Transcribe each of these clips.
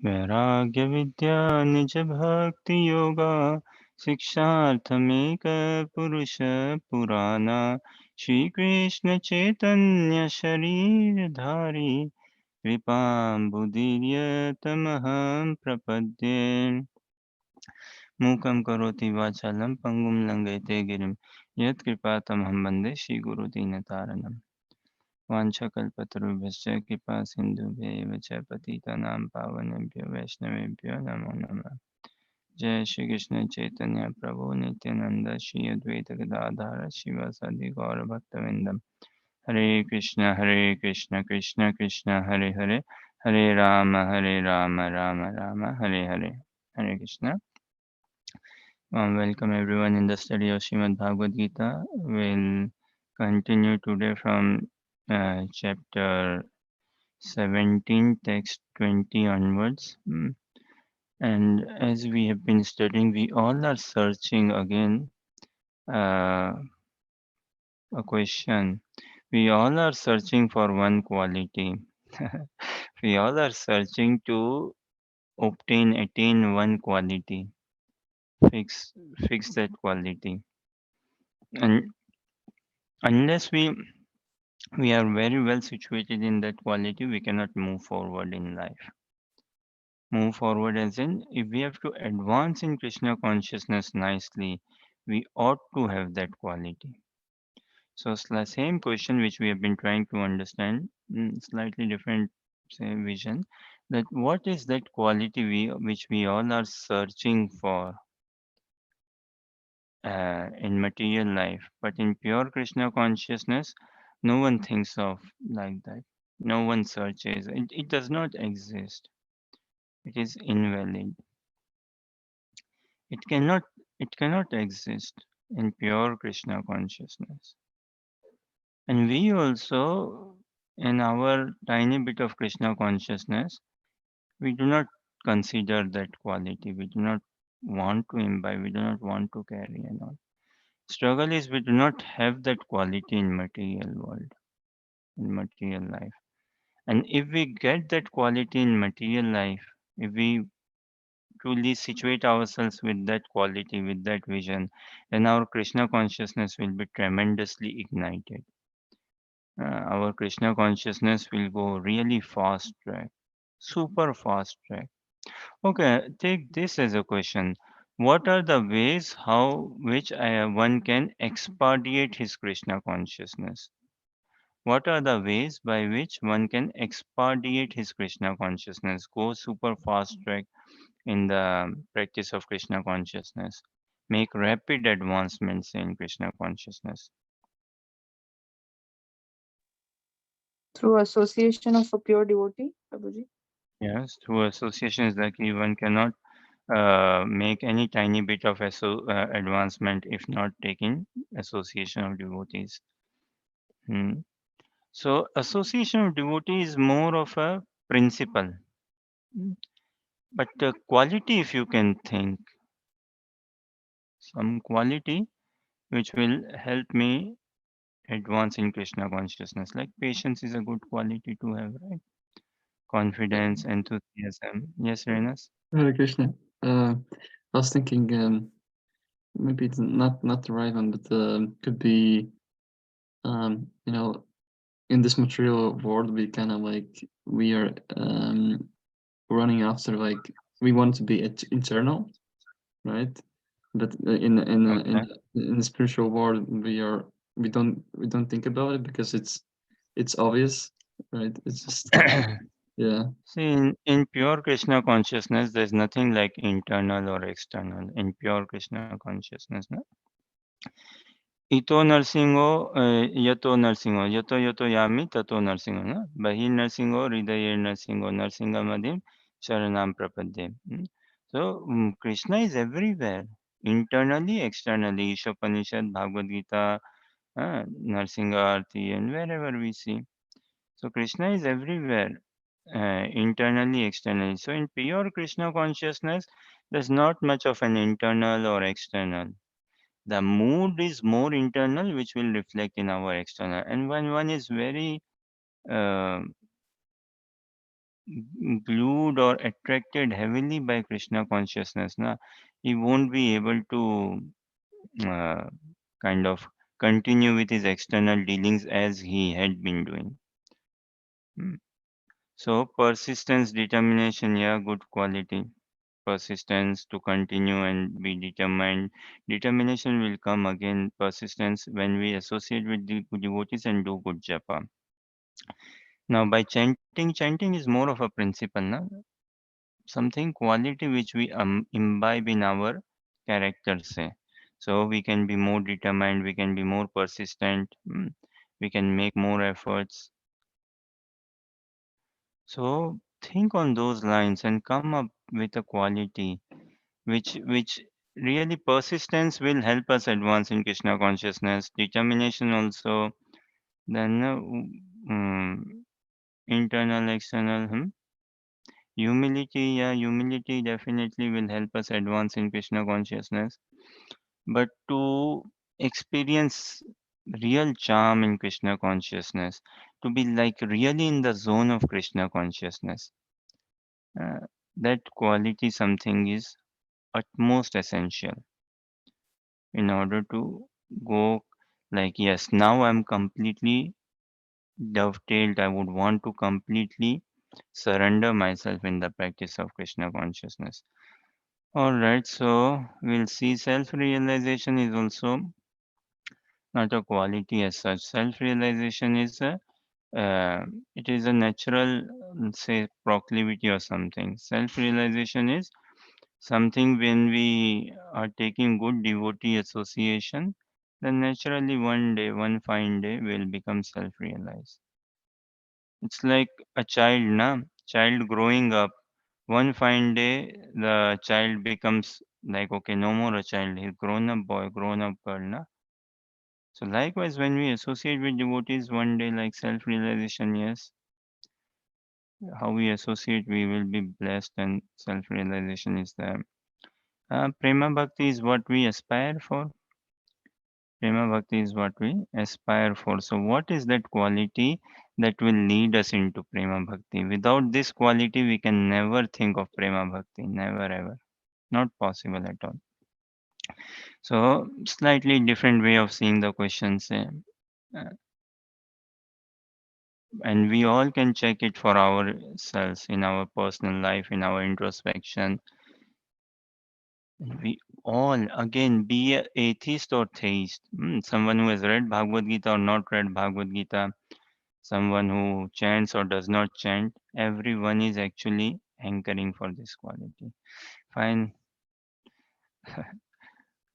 वैराग्य विद्या निज भक्ति योगा शिक्षार्थमेक पुरुष पुराना श्री कृष्ण चैतन्य शरीर धारी कृपाम्बुदीर्यतमहं प्रपद्ये मूकं करोति वाचालं पङ्गुं लङ्घयते गिरिं यत्कृपातमहं वन्दे श्रीगुरुदीनतारणम् वाञ्छाकल्पतरुभ्यश्च कृपा सिन्धुभ्यैव च पतितानां पावनेभ्यो वैष्णवेभ्यो नमो नमः जय श्री कृष्ण चैतन्य प्रभु नित्यानंद श्री अद्वैत गदाधर शिवासादि गौर भक्तवृंदम हरे Krishna Krishna Krishna Hare Hare Hare Ram Ram Ram Hare Hare Hare Krishna. Welcome everyone in the study of Srimad Bhagavad Gita. We'll continue today from chapter 17, text 20 onwards. And as we have been studying, we all are searching again uh, a question. We all are searching for one quality. We all are searching to attain one quality, fix, fix that quality. And unless we are very well situated in that quality, we cannot move forward in life. Move forward as in, if we have to advance in Krishna consciousness nicely, we ought to have that quality. So same question which we have been trying to understand, slightly different say, vision, that what is that quality which we all are searching for in material life, but in pure Krishna consciousness, no one thinks of like that. No one searches. It does not exist. It is invalid. It cannot it cannot exist in pure Krishna consciousness. And we also, in our tiny bit of Krishna consciousness, we do not consider that quality. We do not want to imbibe. We do not want to carry and all. Struggle is we do not have that quality in material world, in material life. And if we get that quality in material life, if we truly situate ourselves with that quality, with that vision, then our Krishna consciousness will be tremendously ignited. Our Krishna consciousness will go really fast track, super fast track. Okay, take this as a question. What are the ways how which one can expatiate his Krishna consciousness? What are the ways by which one can expatiate his Krishna consciousness, go super fast track in the practice of Krishna consciousness, make rapid advancements in Krishna consciousness? Through association of a pure devotee, Prabhuji. Yes, through association is like one cannot make any tiny bit of advancement if not taking association of devotees. Hmm. So association of devotees is more of a principle. Hmm. But quality, if you can think, some quality which will help me advance in Krishna consciousness, like patience is a good quality to have, right? Confidence, enthusiasm. Yes, Renas? Hare Krishna. I was thinking maybe it's not the right one, but could be you know, in this material world we kind of like we are running after like we want to be internal, right? But Okay. in the spiritual world we don't think about it because it's obvious, right? It's just yeah. See, in pure Krishna consciousness, there's nothing like internal or external. In pure Krishna consciousness, no? Ito narsingo, yato narsingo, yato yato yami, tato narsingo, no? Bahir narsingo, hridayir narsingo, narsingamadim, sharanam prapadde. So, Krishna is everywhere, internally, externally, Ishopanishad, Bhagavad Gita, Narsinga Arti, and wherever we see. So, Krishna is everywhere, internally, externally. So, in pure Krishna consciousness, there's not much of an internal or external. The mood is more internal, which will reflect in our external. And when one is very uh, glued or attracted heavily by Krishna consciousness, na, he won't be able to uh, kind of continue with his external dealings as he had been doing. Mm. So persistence, determination, yeah, good quality. Persistence to continue and be determined. Determination will come again. Persistence when we associate with the devotees and do good japa. Now, by chanting is more of a principle, na? Something quality which we imbibe in our character, say. So we can be more determined, we can be more persistent, we can make more efforts. So think on those lines and come up with a quality which really persistence will help us advance in Krishna consciousness. Determination also, then internal, external. Humility, yeah, humility definitely will help us advance in Krishna consciousness. But to experience real charm in Krishna consciousness, to be like really in the zone of Krishna consciousness, uh, that quality something is utmost essential in order to go like, yes, now I'm completely dovetailed. I would want to completely surrender myself in the practice of Krishna consciousness. All right, so we'll see self realization is also not a quality as such. Self realization is a it is a natural, say, proclivity or something. Self realization is something when we are taking good devotee association, then naturally one day, one fine day, we'll become self realized. It's like a child, na? Child growing up. One fine day, the child becomes like, okay, no more a child. He's grown up boy, grown up girl, na? So likewise, when we associate with devotees, one day like self-realization, yes, how we associate, we will be blessed, and self-realization is there. Prema bhakti is what we aspire for. Prema bhakti is what we aspire for. So, what is that quality that will lead us into prema bhakti? Without this quality, we can never think of prema bhakti. Never ever. Not possible at all. So, slightly different way of seeing the questions, uh, and we all can check it for ourselves in our personal life, in our introspection. We all, again, be a atheist or theist, someone who has read Bhagavad Gita or not read Bhagavad Gita, someone who chants or does not chant, everyone is actually hankering for this quality. Fine.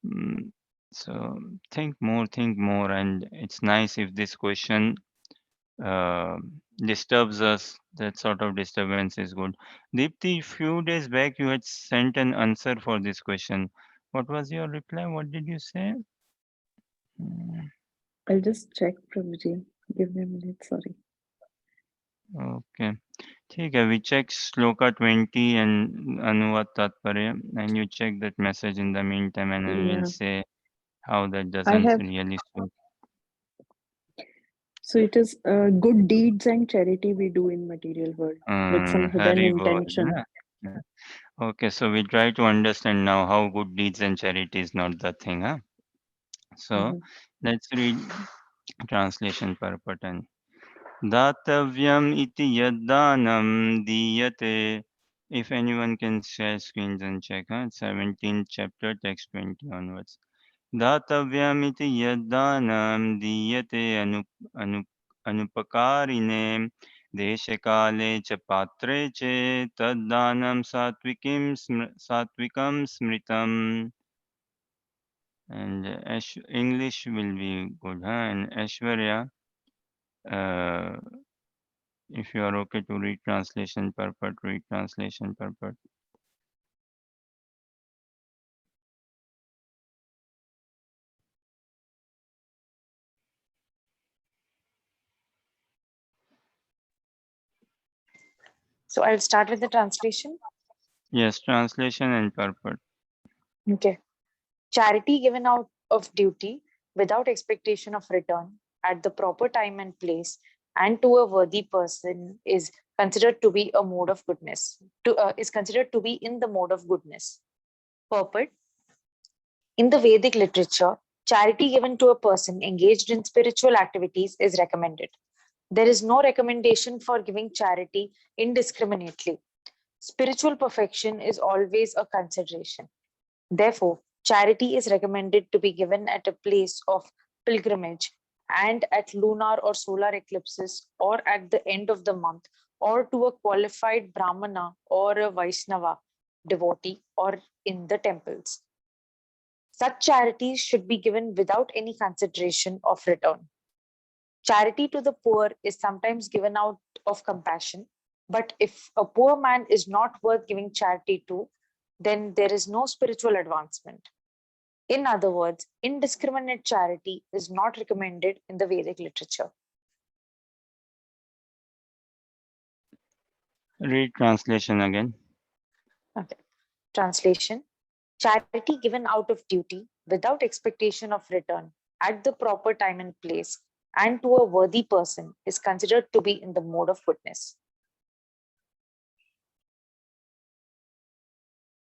Mm, So think more, and it's nice if this question uh, disturbs us. That sort of disturbance is good. Deepthi, few days back you had sent an answer for this question. What was your reply? What did you say? Mm, I'll just check, Prabhuji. Give me a minute, sorry. Okay. ठीक है, we check Shloka 20 and Anuvad Tatparya, and you check that message in the meantime, and then we'll Yeah. say how that I doesn't have, really suit. so it is good deeds and charity we do in material world with some hidden Hari Bol. intention. Yeah. Okay, so we try to understand now how good deeds and charity is not the thing, huh? So Mhm. let's read translation purport. Datavyam iti yaddanam diyate. If anyone can share screens and check, huh? 17th chapter, text 20 onwards. Datavyam iti yaddanam diyate anupakarine देशकाले च पात्रे च तद्दानं सात्विकं स्मृतम्. And English will be good, huh? And Ashwarya, uh, if you are okay to read translation purport, read translation purport. So I'll start with the translation. Yes, translation and purport. Okay. Charity given out of duty without expectation of return at the proper time and place and to a worthy person is considered to be a mode of goodness, is considered to be in the mode of goodness. Purport. In the Vedic literature, charity given to a person engaged in spiritual activities is recommended. There is no recommendation for giving charity indiscriminately. Spiritual perfection is always a consideration. Therefore, charity is recommended to be given at a place of pilgrimage and at lunar or solar eclipses or at the end of the month or to a qualified Brahmana or a Vaishnava devotee or in the temples. Such charities should be given without any consideration of return. Charity to the poor is sometimes given out of compassion, but if a poor man is not worth giving charity to, then there is no spiritual advancement. In other words, indiscriminate charity is not recommended in the Vedic literature. Read translation again. Okay. Translation. Charity given out of duty without expectation of return at the proper time and place and to a worthy person is considered to be in the mode of goodness.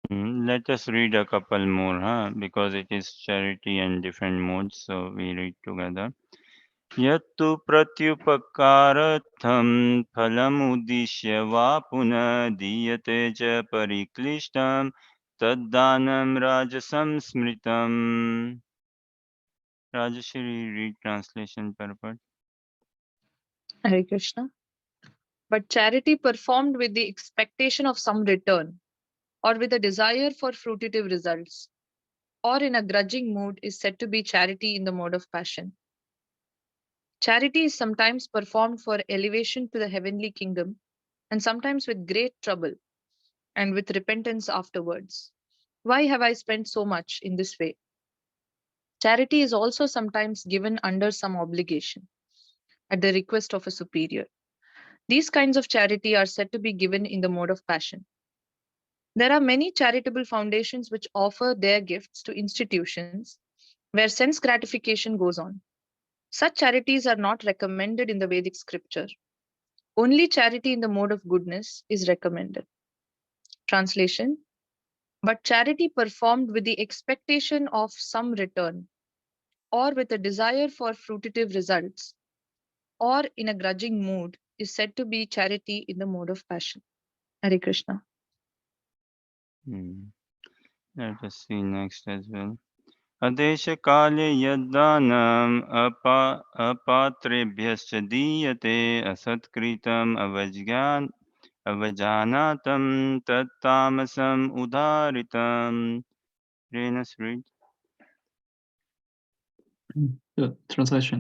Let us read a couple more, huh? Because it is charity and different modes, so we read together. यत्तु प्रत्युपकारार्थं फलमुद्दिश्य वा पुनः दीयते च परिक्लिष्टं तद्दानं राजसंस्मृतम्. Rajashri, read translation purport. Hare Krishna. But charity performed with the expectation of some return, or with a desire for fruitive results, or in a grudging mood is said to be charity in the mode of passion. Charity is sometimes performed for elevation to the heavenly kingdom, and sometimes with great trouble, and with repentance afterwards. Why have I spent so much in this way? Charity is also sometimes given under some obligation, at the request of a superior. These kinds of charity are said to be given in the mode of passion. There are many charitable foundations which offer their gifts to institutions where sense gratification goes on. Such charities are not recommended in the Vedic scripture. Only charity in the mode of goodness is recommended. Translation. But charity performed with the expectation of some return, or with a desire for fruitive results, or in a grudging mood, is said to be charity in the mode of passion. Hare Krishna. Let us see next as well. अदेशकाले यद्दानम् अपात्रेभ्यश्च दीयते असत्कृतम् अवजानातं तत्तामसम् उदारितम्. Renas, read. Translation.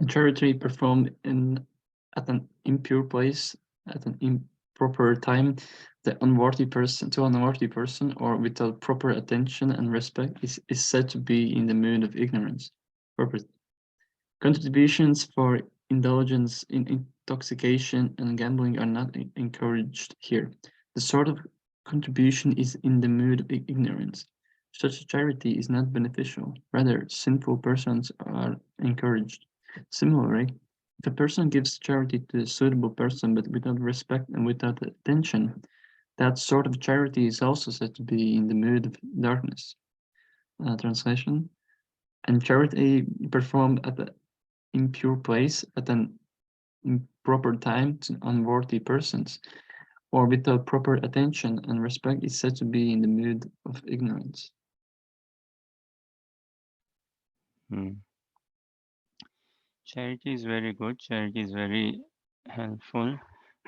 Charity performed at an impure place, at an improper time, to an unworthy person, or without proper attention and respect, is said to be in the mood of ignorance. Purpose. Contributions for indulgence in intoxication and gambling are not encouraged here. The sort of contribution is in the mood of ignorance. Such charity is not beneficial. Rather, sinful persons are encouraged. Similarly, if a person gives charity to a suitable person but without respect and without attention, that sort of charity is also said to be in the mood of darkness. Translation. And charity performed at the impure place at an improper time to unworthy persons, or without proper attention and respect is said to be in the mood of ignorance. Charity is very good. Charity is very helpful.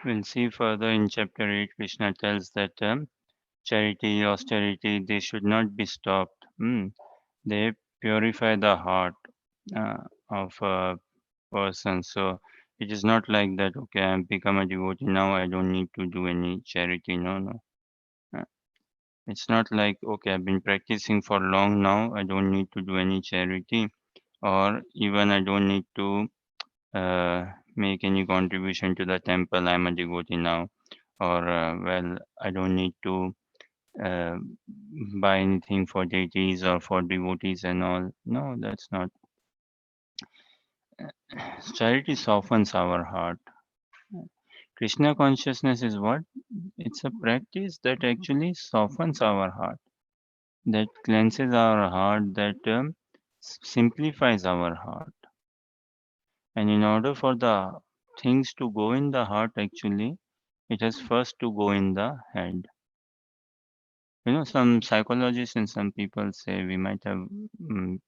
We'll see further in chapter 8. Krishna tells that charity, austerity, they should not be stopped. They purify the heart of a person. So it is not like that, okay, I become a devotee now, I don't need to do any charity. No, no. Uh, It's not like, okay, I've been practicing for long now, I don't need to do any charity, or even I don't need to make any contribution to the temple, I'm a devotee now, or well, I don't need to uh, buy anything for deities or for devotees and all. No, that's not. Charity softens our heart. Krishna consciousness is what? It's a practice that actually softens our heart, that cleanses our heart, that simplifies our heart. And in order for the things to go in the heart, actually, it has first to go in the head. Some psychologists and some people say we might have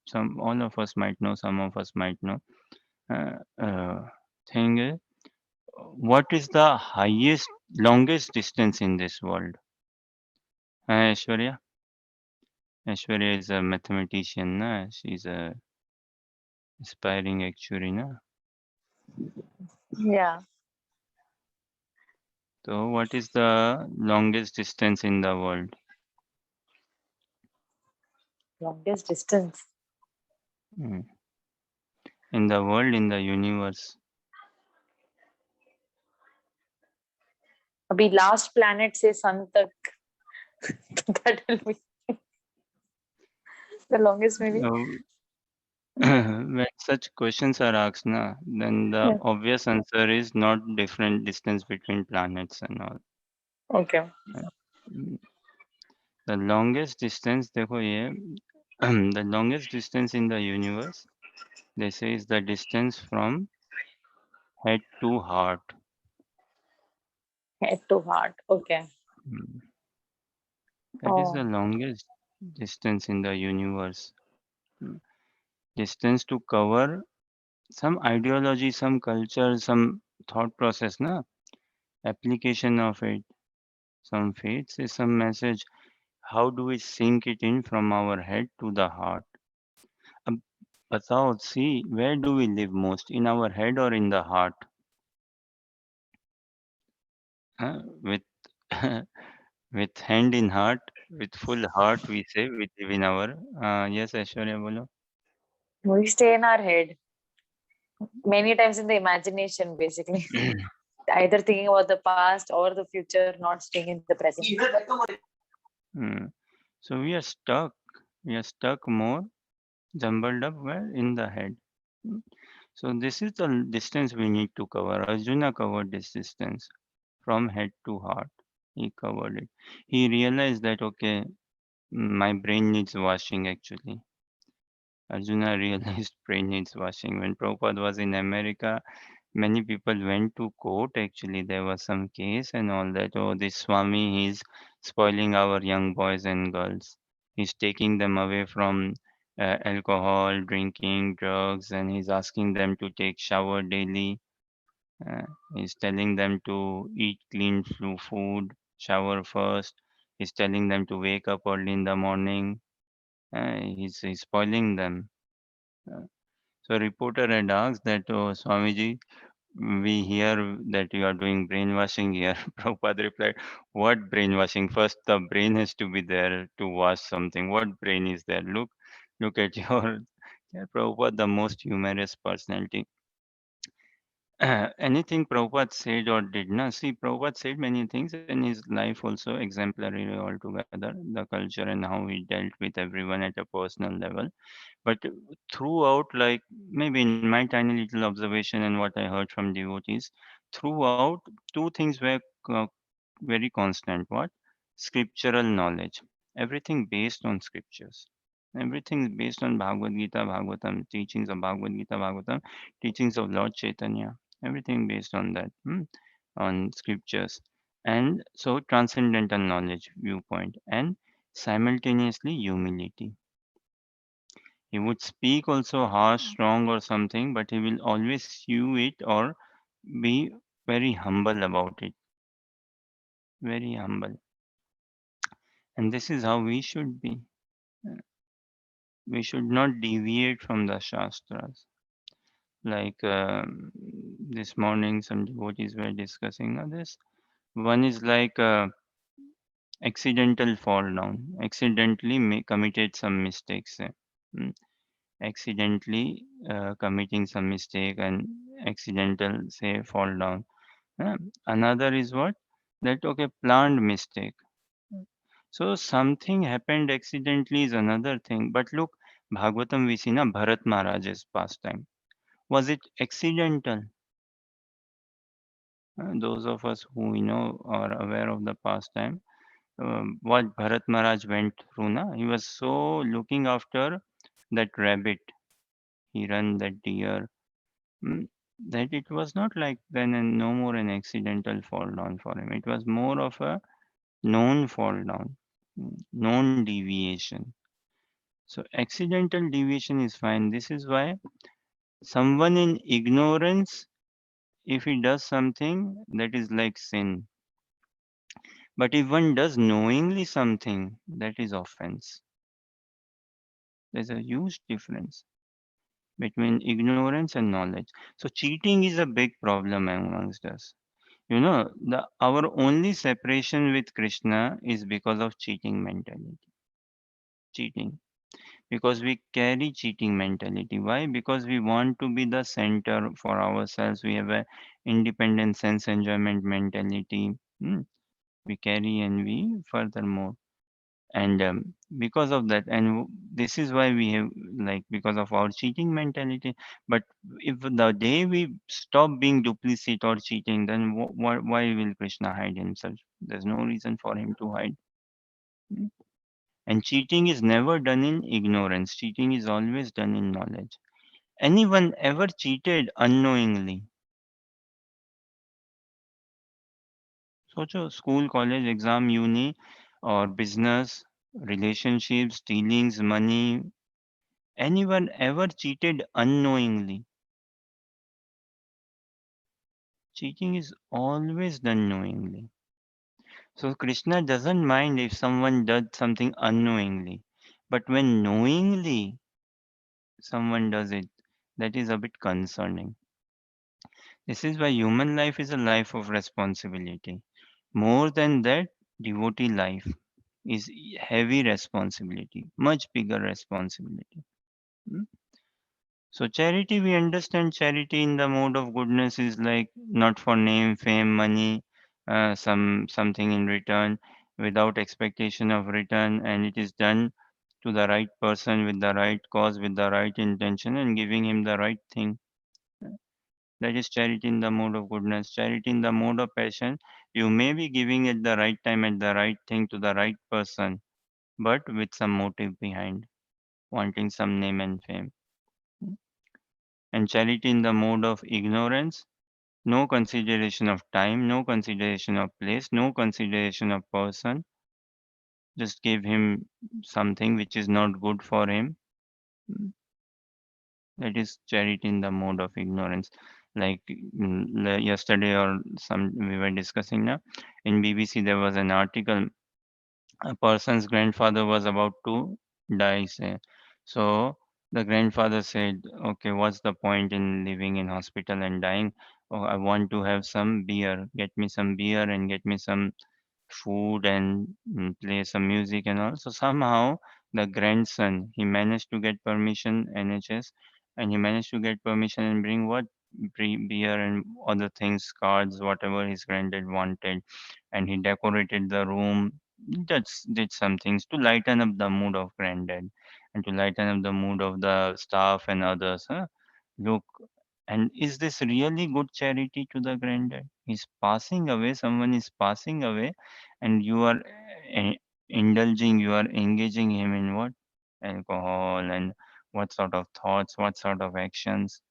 some. All of us might know. Some of us might know. Uh, uh, thing is, what is the highest, longest distance in this world? Aishwarya. Aishwarya is a mathematician, na? She's a aspiring actuary, na? Yeah, So, what is the longest distance in the world? longest distance. Hmm. In the world, in the universe. Abhi last planet se sun tak. That will be the longest maybe. So, when such questions are asked, na, then the Yeah. obvious answer is not different distance between planets and all. Okay. Mm, The longest distance, देखो ये, the longest distance in the universe, they say is the distance from head to heart. Head to heart. Okay. Mm, That is the Oh, longest distance in the universe. Mm, Distance to cover some ideology, some culture, some thought process, na? Application of it, some faith, is some message. How do we sink it in from our head to the heart? अब बताओ, see, where do we live most? In our head or in the heart? With with hand in heart, with full heart, we say we live in our. Yes, Aishwarya, bolo. we stay in our head many times in the imagination, basically. Either thinking about the past or the future, not staying in the present. Hmm. So we are stuck. We are stuck more jumbled up where in the head. Hmm. So this is the distance we need to cover. Arjuna covered this distance from head to heart. He covered it. He realized that okay, my brain needs washing actually. Arjuna realized brain needs washing. When Prabhupada was in America, many people went to court. Actually, there was some case and all that. Oh, this Swami, he's spoiling our young boys and girls. He's taking them away from alcohol, drinking, drugs, and he's asking them to take shower daily. Uh, he's telling them to eat clean food, shower first. He's telling them to wake up early in the morning. He's spoiling them. Uh, so reporter had asked that, oh, Swamiji, we hear that you are doing brainwashing here. Prabhupada replied, what brainwashing? First, the brain has to be there to wash something. What brain is there? Look at your yeah, Prabhupada, the most humorous personality. Anything Prabhupada said or did not see, Prabhupada said many things, and his life also exemplary altogether. The culture and how he dealt with everyone at a personal level. But throughout, like maybe in my tiny little observation and what I heard from devotees, throughout, two things were co- very constant. What? Scriptural knowledge. Everything based on scriptures. Everything is based on Bhagavad Gita, Bhagavatam, teachings of Bhagavad Gita, Bhagavatam, teachings of Lord Chaitanya. Everything based on that, on scriptures. And so transcendental knowledge viewpoint and simultaneously humility. He would speak also harsh, strong, or something, but he will always hew it or be very humble about it. Very humble. And this is how we should be. We should not deviate from the Shastras. Like this morning, some devotees were discussing this. One is like accidental fall down, accidentally committed some mistakes. Mm, Accidentally committing some mistake and accidental say fall down. Another is what? That okay, planned mistake. So something happened accidentally is another thing. But look, Bhagavatam we see na Bharat Maharaj's pastime. Was it accidental? Those of us who are aware of the past time, what Bharat Maharaj went through, na? He was so looking after that rabbit, he ran that deer, mm, that it was not like then and no more an accidental fall down for him. It was more of a known fall down, known deviation. So accidental deviation is fine. This is why someone in ignorance, if he does something, that is like sin. But if one does knowingly something, that is offense. There's a huge difference between ignorance and knowledge. So cheating is a big problem amongst us. Our only separation with Krishna is because of cheating mentality. Cheating. Because we carry cheating mentality. Why? Because we want to be the center for ourselves. We have a independent sense enjoyment mentality. We carry envy furthermore. And because of that, and this is why we have, like, because of our cheating mentality. But if the day we stop being duplicit or cheating, then why will Krishna hide himself? There's no reason for him to hide. Mm. And cheating is never done in ignorance. Cheating is always done in knowledge. Anyone ever cheated unknowingly? So, school, college, exam, uni, or business, relationships, dealings, money. Anyone ever cheated unknowingly? Cheating is always done knowingly. So Krishna doesn't mind if someone does something unknowingly. But when knowingly someone does it, that is a bit concerning. This is why human life is a life of responsibility. More than that, devotee life is heavy responsibility, much bigger responsibility. Hmm? So charity, we understand charity in the mode of goodness is like not for name, fame, money, something in return, without expectation of return, and it is done to the right person with the right cause, with the right intention, and giving him the right thing. That is charity in the mode of goodness. Charity in the mode of passion, you may be giving at the right time at the right thing to the right person, but with some motive behind, wanting some name and fame. And charity in the mode of ignorance, no consideration of time, no consideration of place, no consideration of person, just give him something which is not good for him. That is charity in the mode of ignorance. Like yesterday or some we were discussing now in BBC there was an article. A person's grandfather was about to die, say. So the grandfather said, okay, what's the point in living in hospital and dying? Oh, I want to have some beer. Get me some beer and get me some food and play some music and all. So somehow the grandson, he managed to get permission, NHS, and he managed to get permission and bring what? Beer and other things, cards, whatever his granddad wanted. And he decorated the room, just did some things to lighten up the mood of granddad and to lighten up the mood of the staff and others. Huh? Look, and is this really good charity to the granddad? He's passing away, someone is passing away, and you are uh, indulging, you are engaging him in what? Alcohol and what sort of thoughts, what sort of actions.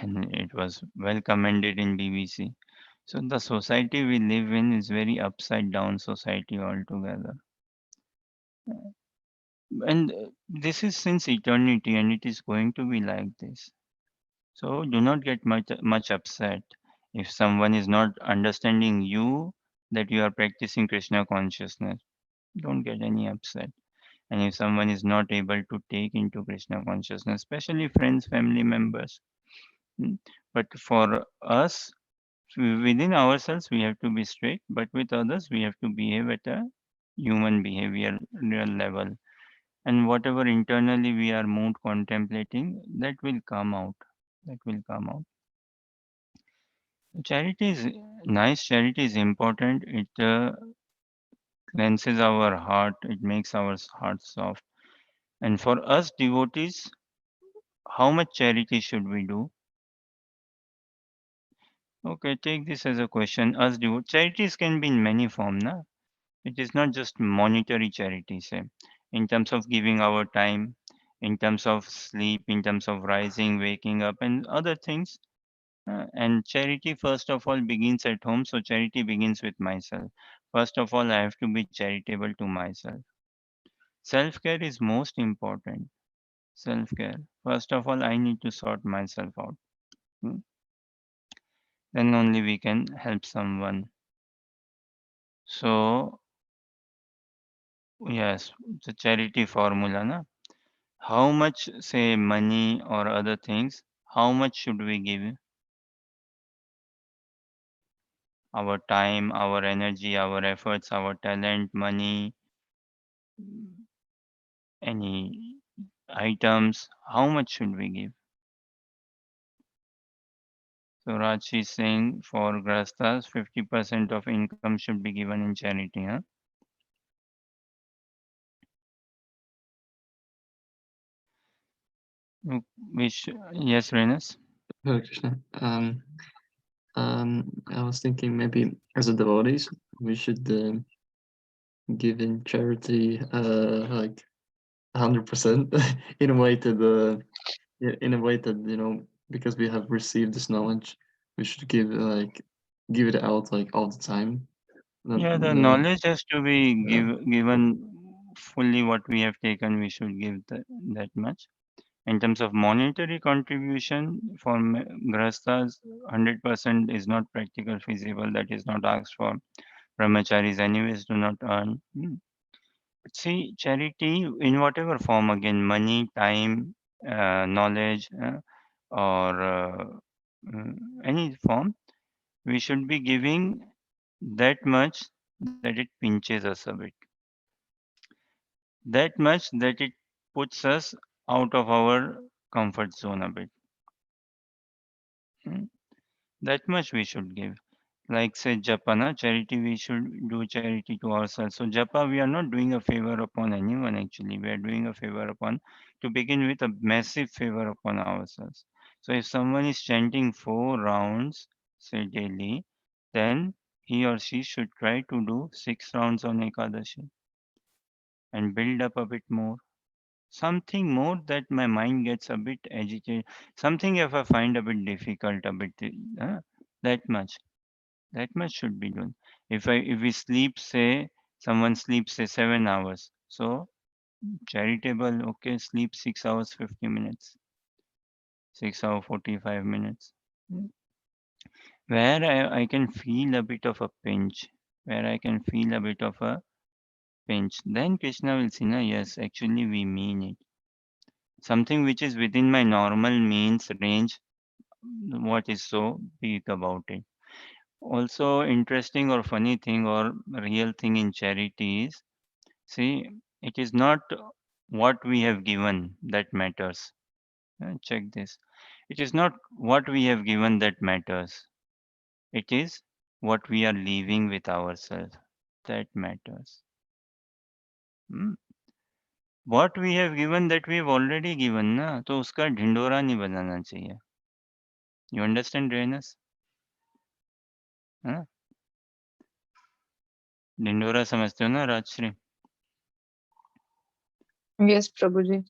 And it was well commended in BBC. So the society we live in is very upside down society altogether. And this is since eternity and it is going to be like this. So do not get much upset if someone is not understanding you that you are practicing Krishna consciousness. Don't get any upset. And if someone is not able to take into Krishna consciousness, especially friends, family members. mm, But for us, within ourselves, we have to be strict, but with others, we have to behave at a human behavior real level. And whatever internally we are mood contemplating, that will come out. That will come out. Charity is nice. Charity is important. It cleanses our heart. It makes our heart soft. And for us devotees, how much charity should we do? Okay, take this as a question. As do charities can be in many forms, na? It is not just monetary charity, say, in terms of giving our time, in terms of sleep, in terms of rising, waking up, and other things. And charity, first of all, begins at home. So charity begins with myself. First of all, I have to be charitable to myself. Self care is most important. Self care. First of all, I need to sort myself out. Hmm. Then only we can help someone. So, yes, the charity formula, na? How much, say, money or other things, how much should we give? Our time, our energy, our efforts, our talent, money, any items, how much should we give? So Raj is saying for Grastas, 50% of income should be given in charity. Huh? Which, yes, Renus? Hare Krishna. I was thinking maybe as a devotees, we should give in charity like 100% in a way that in a way that because we have received this knowledge, we should give it out like all the time. Not, Yeah, the knowledge has to be given fully what we have taken, we should give that much. In terms of monetary contribution for Grastas, 100% is not practical feasible. That is not asked for. Brahmacharis anyways do not earn. See, charity in whatever form, again, money, time, knowledge, or any form, we should be giving that much that it pinches us a bit, that much that it puts us out of our comfort zone a bit. Mm, That much we should give. Like say japa, na, charity, we should do charity to ourselves. So japa, we are not doing a favor upon anyone actually. We are doing a favor upon, to begin with, a massive favor upon ourselves. So if someone is chanting 4 rounds, say daily, then he or she should try to do 6 rounds on Ekadashi and build up a bit more. Something more that my mind gets a bit agitated. Something if I find a bit difficult, a bit that much. That much should be done. If we sleep, say someone sleeps say 7 hours. So charitable, okay, sleep 6 hours 50 minutes, 6 hour 45 minutes. Mm. Where I can feel a bit of a pinch, where I can feel a bit of a pinch. Then Krishna will say, no, yes, actually we mean it. Something which is within my normal means range, what is so big about it? Also, interesting or funny thing or real thing in charity is, see, it is not what we have given that matters. Check this. It is not what we have given that matters. It is what we are leaving with ourselves that matters. Hmm. What we have given that we have already given ना, तो उसका ढिंडोरा नहीं बनाना चाहिए. You understand, Renas? हाँ? ढिंडोरा समझते हो ना, Rajshree? Yes, Prabhuji.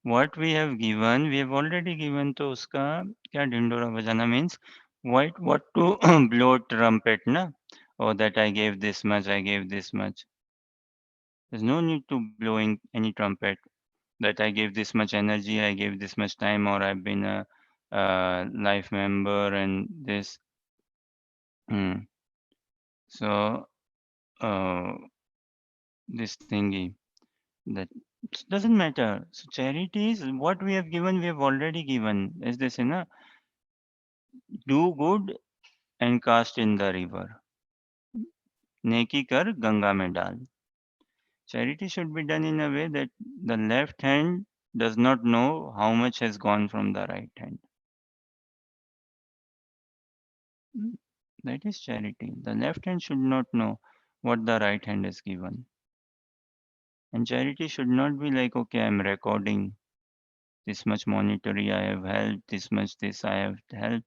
What we have given, we have already given. तो उसका क्या ढिंडोरा बजाना means what to blow trumpet ना? Oh, that I gave this much, I gave this much. There's no need to blowing any trumpet. That I gave this much energy, I gave this much time, or I've been a life member and this. Hmm. So this thingy that doesn't matter. So charity is what we have given, we have already given. As they say, na, do good and cast in the river. नेकी कर गंगा में डाल. Charity should be done in a way that the left hand does not know how much has gone from the right hand. Mm, That is charity. The left hand should not know what the right hand has given. And charity should not be like, okay, I'm recording. This much monetary I have helped, this much this I have helped,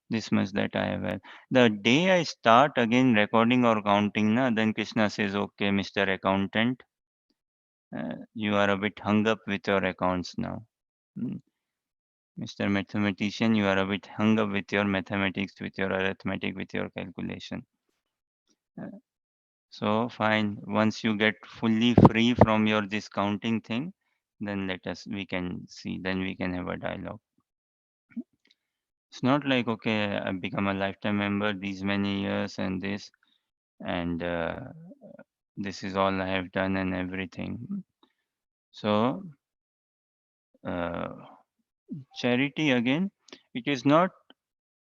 this much that I have helped. The day I start again recording or counting, na, then Krishna says, okay, Mr. Accountant, you are a bit hung up with your accounts now. Mm. Mr. Mathematician, you are a bit hung up with your mathematics, with your arithmetic, with your calculation. Uh, So fine, once you get fully free from your this counting thing, then we can see, then we can have a dialogue. It's not like, okay, I've become a lifetime member these many years and this, and this is all I have done and everything. So, uh, charity again, it is not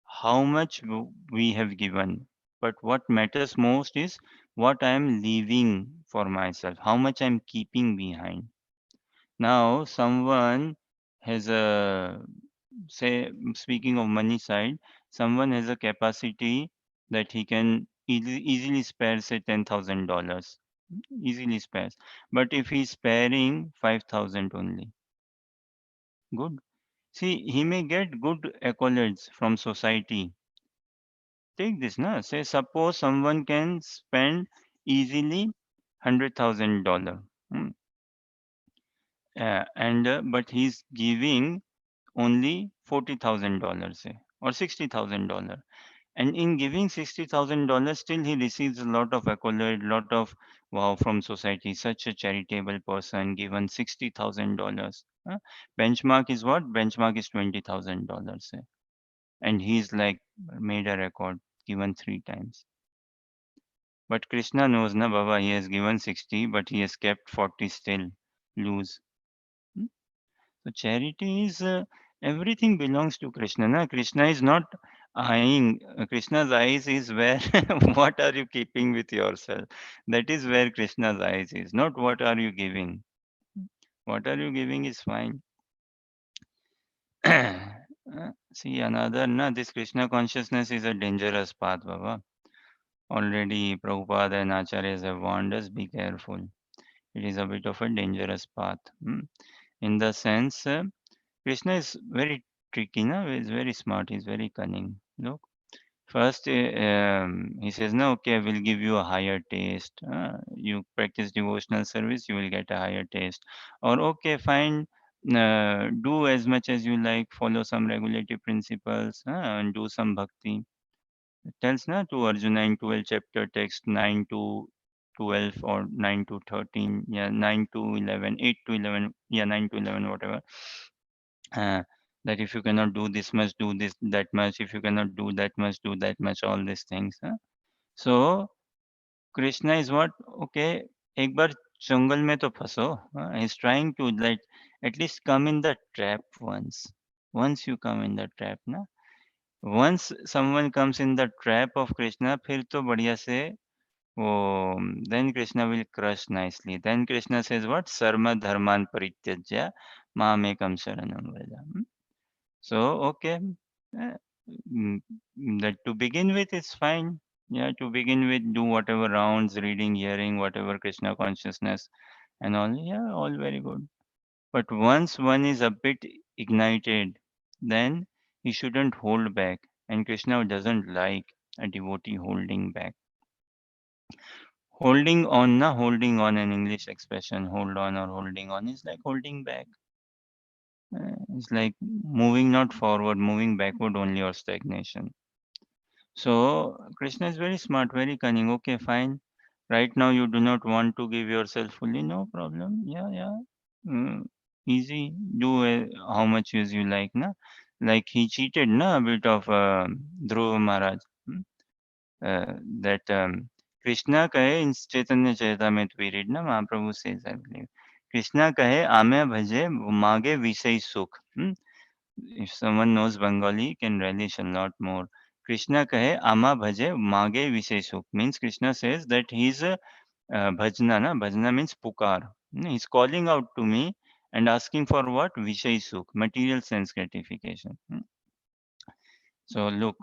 how much we have given, but what matters most is what I am leaving for myself, how much I'm keeping behind. Now, someone has a, say, speaking of money side, someone has a capacity that he can easily spare, say, $10,000, easily spares. But if he's sparing 5,000 only, good. See, he may get good accolades from society. Take this, na. Say, suppose someone can spend easily $100,000, and but he's giving only $40,000, say, or $60,000. And in giving $60,000, still he receives a lot of accolade, lot of wow from society. Such a charitable person given $60,000. Benchmark is what? Benchmark is $20,000, say. And he's like made a record, given 3 times. But Krishna knows, na Baba, he has given 60, but he has kept 40 still. Lose. Hmm? So charity is everything belongs to Krishna. Na? Krishna is not eyeing. Krishna's eyes is where what are you keeping with yourself. That is where Krishna's eyes is. Not what are you giving. What are you giving is fine. See another. Na this Krishna consciousness is a dangerous path, Baba. Already Prabhupada and Acharyas have warned us. Be careful. It is a bit of a dangerous path. In the sense. Krishna is very tricky, no? He's very smart. He's very cunning. Look, first he says, "No, okay, I will give you a higher taste. You practice devotional service, you will get a higher taste. Or okay, fine, do as much as you like, follow some regulative principles, and do some bhakti." It tells na to Arjuna in 12 chapter text 9 to 12 or 9 to 13, yeah, 9 to 11, 8 to 11, yeah, 9 to 11, whatever uh, that if you cannot do this much, do this that much. If you cannot do that much, do that much. All these things. So Krishna is what? Okay, एक बार jungle में तो फंसो. He's trying to like at least come in the trap once. Once you come in the trap, ना. Once someone comes in the trap of Krishna, फिर तो बढ़िया से वो then Krishna will crush nicely. Then Krishna says what? Sarma dharman parityajya mamekam sharanam vraja. So, okay. uh, mm, that to begin with, it's fine. Yeah, to begin with, do whatever rounds, reading, hearing, whatever Krishna consciousness and all. Yeah, all very good. But once one is a bit ignited, then he shouldn't hold back. And Krishna doesn't like a devotee holding back. Holding on, na holding on, an English expression, hold on or holding on is like holding back. It's like moving not forward, moving backward only or stagnation. So Krishna is very smart, very cunning. Okay, fine. Right now you do not want to give yourself fully, no problem. Yeah, yeah. Mm, easy. Do how much as you like, na. Like he cheated, na, a bit of Dhruva Maharaj. Hmm? That Krishna kahe in Chaitanya Charitamrita we read, na, Mahaprabhu says, I believe. Krishna kahe ame bhaje mage visay sukh. If someone knows Bengali, can relish a lot more. Krishna kahe ama bhaje mage visesuk means Krishna says that he's a bhajna, na? Bhajna means pukar. He's calling out to me and asking for what? Vishay suk, material sense gratification. So look,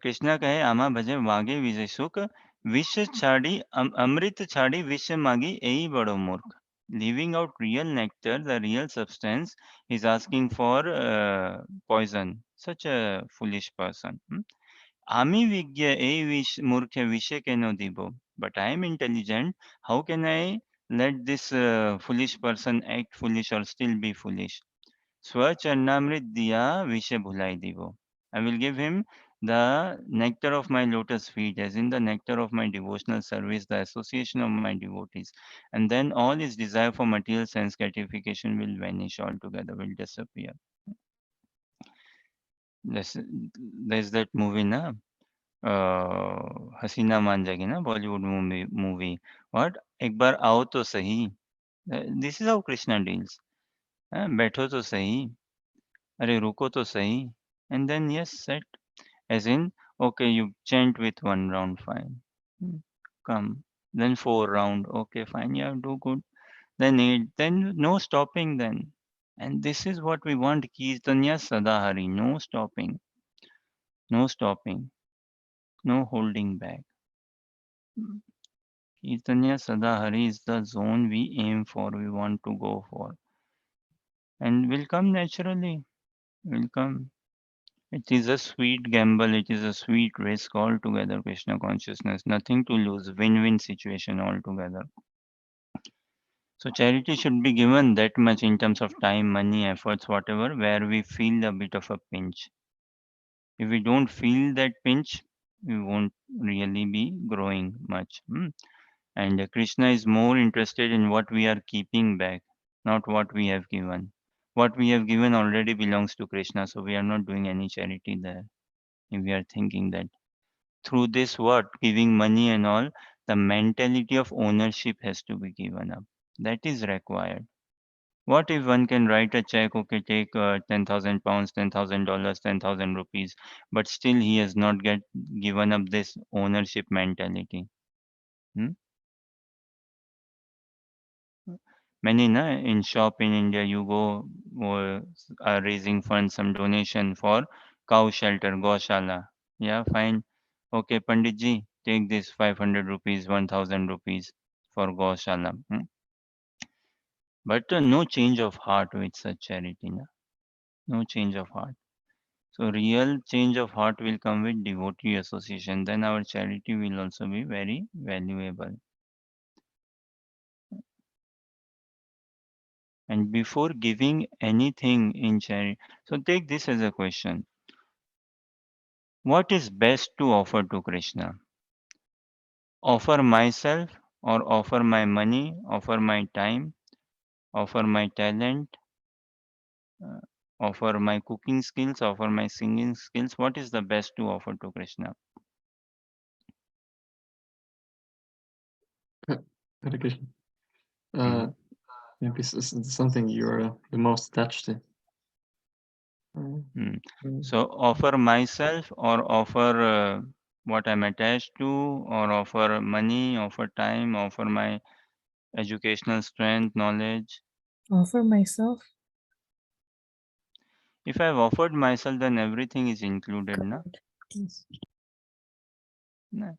Krishna kahe ama bhaje mage visay suk, vish chadi amrit chadi vish magi ei bado murk. Leaving out real nectar, the real substance, is asking for poison. Such a foolish person. Ami vigya e murkha vishe keno dibo. But I am intelligent. How can I let this foolish person act foolish or still be foolish? Swacharnamrit diya vishe bhulai divo. I will give him the nectar of my lotus feet, as in the nectar of my devotional service, the association of my devotees. And then all his desire for material sense gratification will vanish altogether, will disappear. There's, there's that movie, na? हसीना मान जाएगी ना Bollywood movie what एक बार आओ तो सही this is how Krishna deals बैठो तो सही अरे रुको तो सही and then yes set as in okay you chant with one round fine. Hmm, come then four round okay fine yeah do good then eight then no stopping then and this is what we want kirtanya sadahari no stopping no stopping no holding back. Kirtanya Sadahari is the zone we aim for, we want to go for. And will come naturally. Will come. It is a sweet gamble, it is a sweet risk altogether, Krishna consciousness. Nothing to lose, win-win situation altogether. So charity should be given that much in terms of time, money, efforts, whatever, where we feel a bit of a pinch. If we don't feel that pinch, we won't really be growing much. And Krishna is more interested in what we are keeping back, not what we have given. What we have given already belongs to Krishna, so we are not doing any charity there. If we are thinking that through this, what giving money and all, the mentality of ownership has to be given up. That is required. What if one can write a check, okay, take 10,000 pounds, $10,000, 10,000 rupees, but still he has not given up this ownership mentality. Hmm? Many na in shop in India you go are raising funds some donation for cow shelter Goshala. Yeah, fine. Okay, Pandit ji, take this 500 rupees, 1000 rupees for Goshala. But no change of heart with such charity. Na? No change of heart. So real change of heart will come with devotee association. Then our charity will also be very valuable. And before giving anything in charity, so take this as a question. What is best to offer to Krishna? Offer myself or offer my money, offer my time, offer my talent, uh, offer my cooking skills, offer my singing skills? What is the best to offer to Krishna? Hare Krishna. Mhm. Maybe something you're the most attached to. So offer myself or offer what I'm attached to, or offer money, offer time, offer my educational strength, knowledge. Offer myself. If I've offered myself, then everything is included, na? Correct. Yes. Na?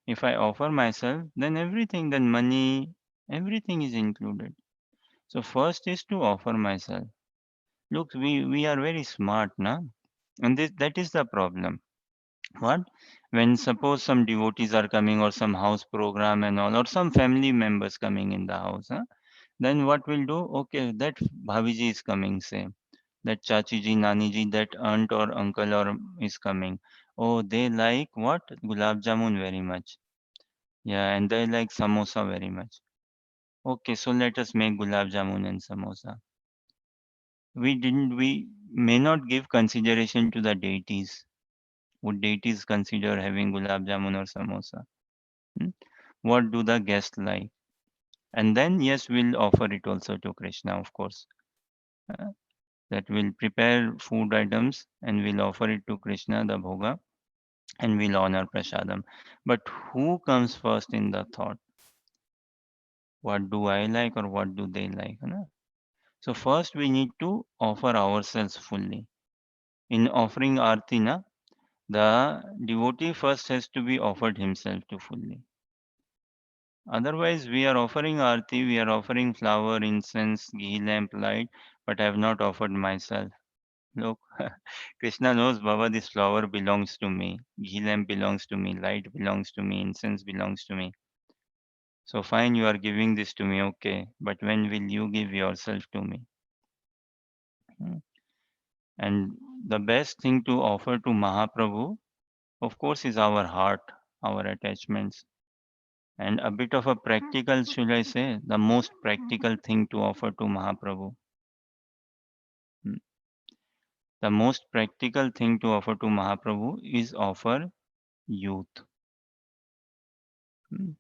If I offer myself, then everything, then money, everything is included. So first is to offer myself. Look, we are very smart, na? And that is the problem. What? When suppose some devotees are coming or some house program and all, or some family members coming in the house, huh? Then what we'll do? Okay, that Bhaviji is coming, say. That Chachi ji, Nani ji, that aunt or uncle or is coming. Oh, they like what? Gulab Jamun very much. Yeah, and they like samosa very much. Okay, so let us make gulab jamun and samosa. We may not give consideration to the deities. Would deities consider having gulab jamun or samosa? Hmm? What do the guests like? And then, yes, we'll offer it also to Krishna, of course. Uh, that we'll prepare food items and we'll offer it to Krishna, the bhoga, and we'll honor prasadam. But who comes first in the thought? What do I like or what do they like? Na? So first we need to offer ourselves fully. In offering arti, na, the devotee first has to be offered himself to fully. Otherwise, we are offering arti, we are offering flower, incense, ghee lamp, light, but I have not offered myself. Look, Krishna knows, Baba, this flower belongs to me, ghee lamp belongs to me, light belongs to me, incense belongs to me. So fine, you are giving this to me, okay, but when will you give yourself to me? Hmm. And the best thing to offer to Mahaprabhu, of course, is our heart, our attachments. And a bit of a practical, should I say, the most practical thing to offer to Mahaprabhu. Hmm. The most practical thing to offer to Mahaprabhu is offer youth. Hmm.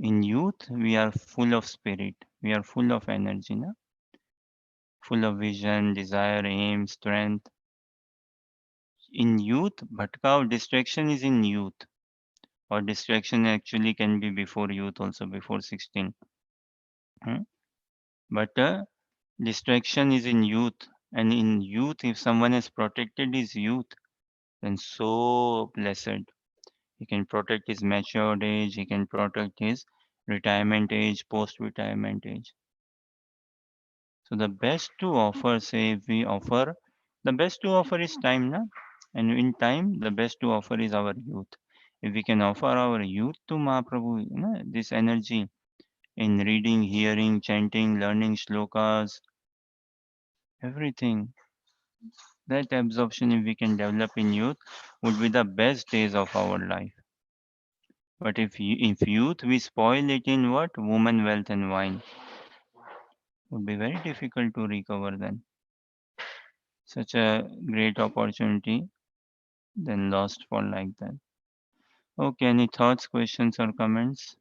In youth, we are full of spirit, we are full of energy, na? Full of vision, desire, aim, strength. In youth, bhatkao, distraction is in youth, or distraction actually can be before youth, also before 16. Hmm. But distraction is in youth, and in youth, if someone has protected his youth, then so blessed. He can protect his matured age, he can protect his retirement age, post retirement age. So the best to offer, say if we offer, the best to offer is time, na? And in time, the best to offer is our youth. If we can offer our youth to Mahaprabhu, na, this energy in reading, hearing, chanting, learning shlokas, everything, that absorption, if we can develop in youth, would be the best days of our life. But if youth we spoil it in what? Woman, wealth, and wine, would be very difficult to recover then. Such a great opportunity, then lost for like that. Okay, any thoughts, questions, or comments?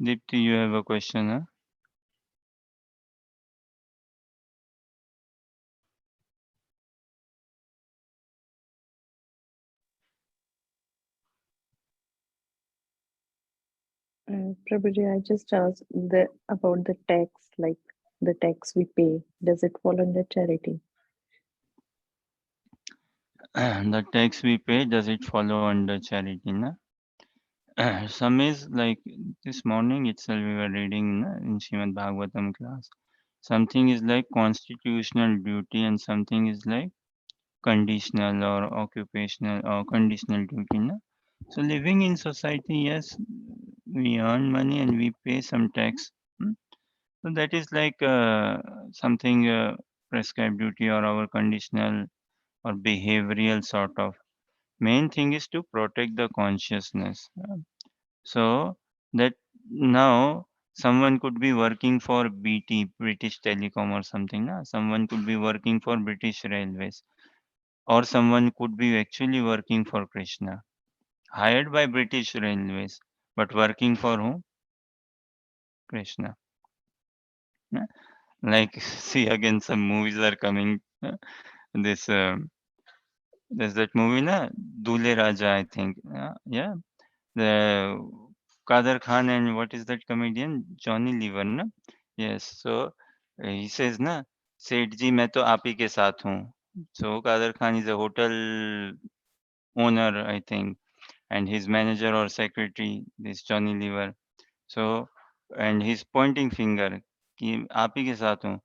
Deepti, you have a question, huh? Prabhuji, I just asked about the tax, like the tax we pay. Does it fall under charity? The tax we pay, does it follow under charity? Na? Some is like this morning itself we were reading na, in Srimad Bhagavatam class. Something is like constitutional duty and something is like conditional or occupational or conditional duty. Na? So living in society, yes, we earn money and we pay some tax. Hmm? So that is like something prescribed duty or our conditional or behavioral sort of. Main thing is to protect the consciousness. So that now someone could be working for BT, British Telecom or something. Na? Someone could be working for British Railways or someone could be actually working for Krishna, hired by British Railways, but working for whom? Krishna. Na? Like see again some movies are coming. This there's that movie na Dule Raja I think. Yeah, the Kader Khan and what is that comedian Johnny Lever na? Yes, so he says na सेठ जी मैं तो आप ही के साथ हूँ. So Kader Khan is a hotel owner I think and his manager or secretary this Johnny Lever. So and he's pointing finger कि आप ही के साथ हूँ.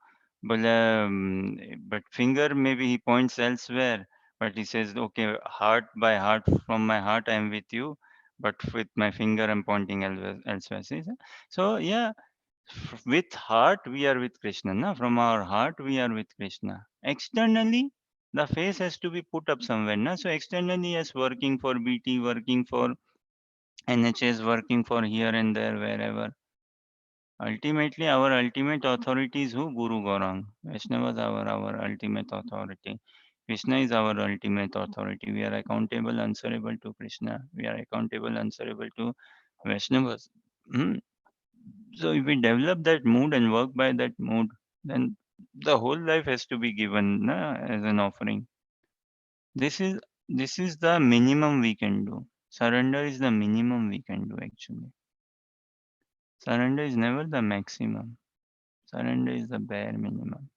बोले but finger maybe he points elsewhere but he says okay heart by heart from my heart I am with you but with my finger I'm pointing elsewhere. See, sir? So yeah, with heart we are with Krishna. Na? From our heart we are with Krishna. Externally the face has to be put up somewhere. Na? So externally yes working for BT, working for NHS, working for here and there wherever. Ultimately, our ultimate authority is who? Guru Gaurang. Vaishnavas are our ultimate authority. Krishna is our ultimate authority. We are accountable, answerable to Krishna. We are accountable, answerable to Vaishnavas. Hmm. So if we develop that mood and work by that mood, then the whole life has to be given na, as an offering. This is this is the minimum we can do. Surrender is the minimum we can do actually. Surrender is never the maximum. Surrender is the bare minimum.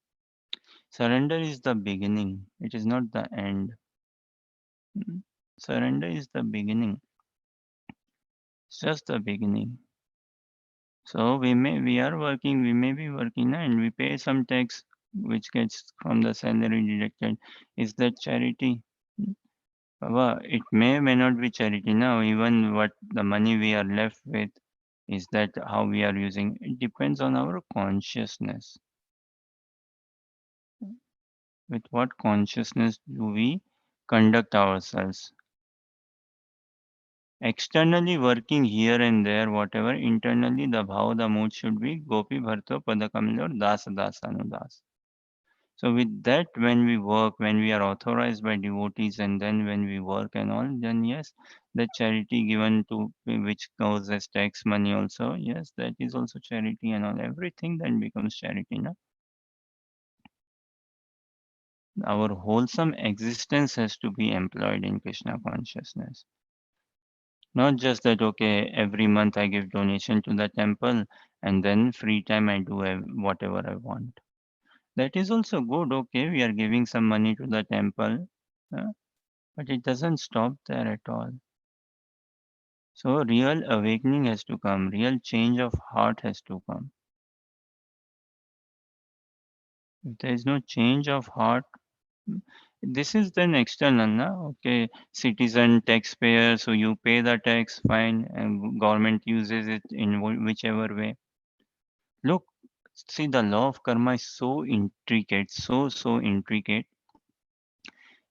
Surrender is the beginning, it is not the end. Mm. Surrender is the beginning, it's just the beginning. So we may be working and we pay some tax which gets from the salary deducted. Is that charity? Mm. Baba, it may not be charity now. Even what the money we are left with, is that how we are using? It depends on our consciousness. With what consciousness do we conduct ourselves? Externally working here and there, whatever, internally the bhava, the mood should be Gopi Bharto Padakamil or Dasa Dasanudas. So with that, when we work, when we are authorized by devotees, and then when we work and all, then yes, the charity given to which goes as tax money also, yes, that is also charity and all. Everything then becomes charity. No? Our wholesome existence has to be employed in Krishna consciousness. Not just that, okay, every month I give donation to the temple and then free time I do whatever I want. That is also good. Okay, we are giving some money to the temple, uh, but it doesn't stop there at all. So, real awakening has to come, real change of heart has to come. If there is no change of heart, mm, this is then external, na? Okay, citizen, taxpayer, so you pay the tax, fine, and government uses it in whichever way. Look, see, the law of karma is so intricate, so intricate.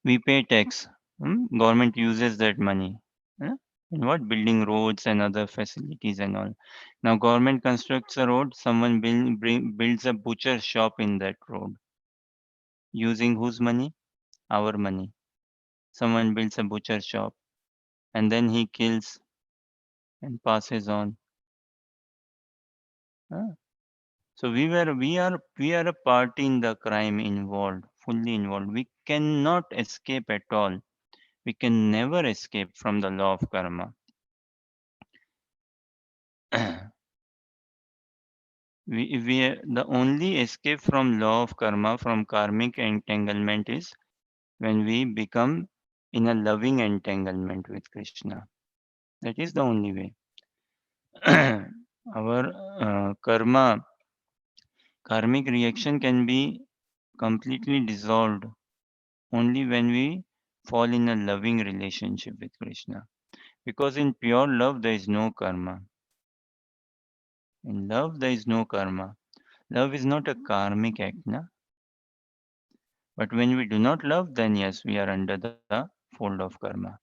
We pay tax. Government uses that money. In what? Building roads and other facilities and all. Now government constructs a road. Someone builds a butcher shop in that road. Using whose money? Our money. Someone builds a butcher shop and then he kills and passes on. Huh? So we are a party in the crime involved, fully involved. We cannot escape at all. We can never escape from the law of karma. The only escape from law of karma, from karmic entanglement, is when we become in a loving entanglement with Krishna. That is the only way. Our karmic reaction can be completely dissolved only when we fall in a loving relationship with Krishna. Because in pure love, there is no karma. In love, there is no karma. Love is not a karmic act, na? But when we do not love, then yes, we are under the fold of karma.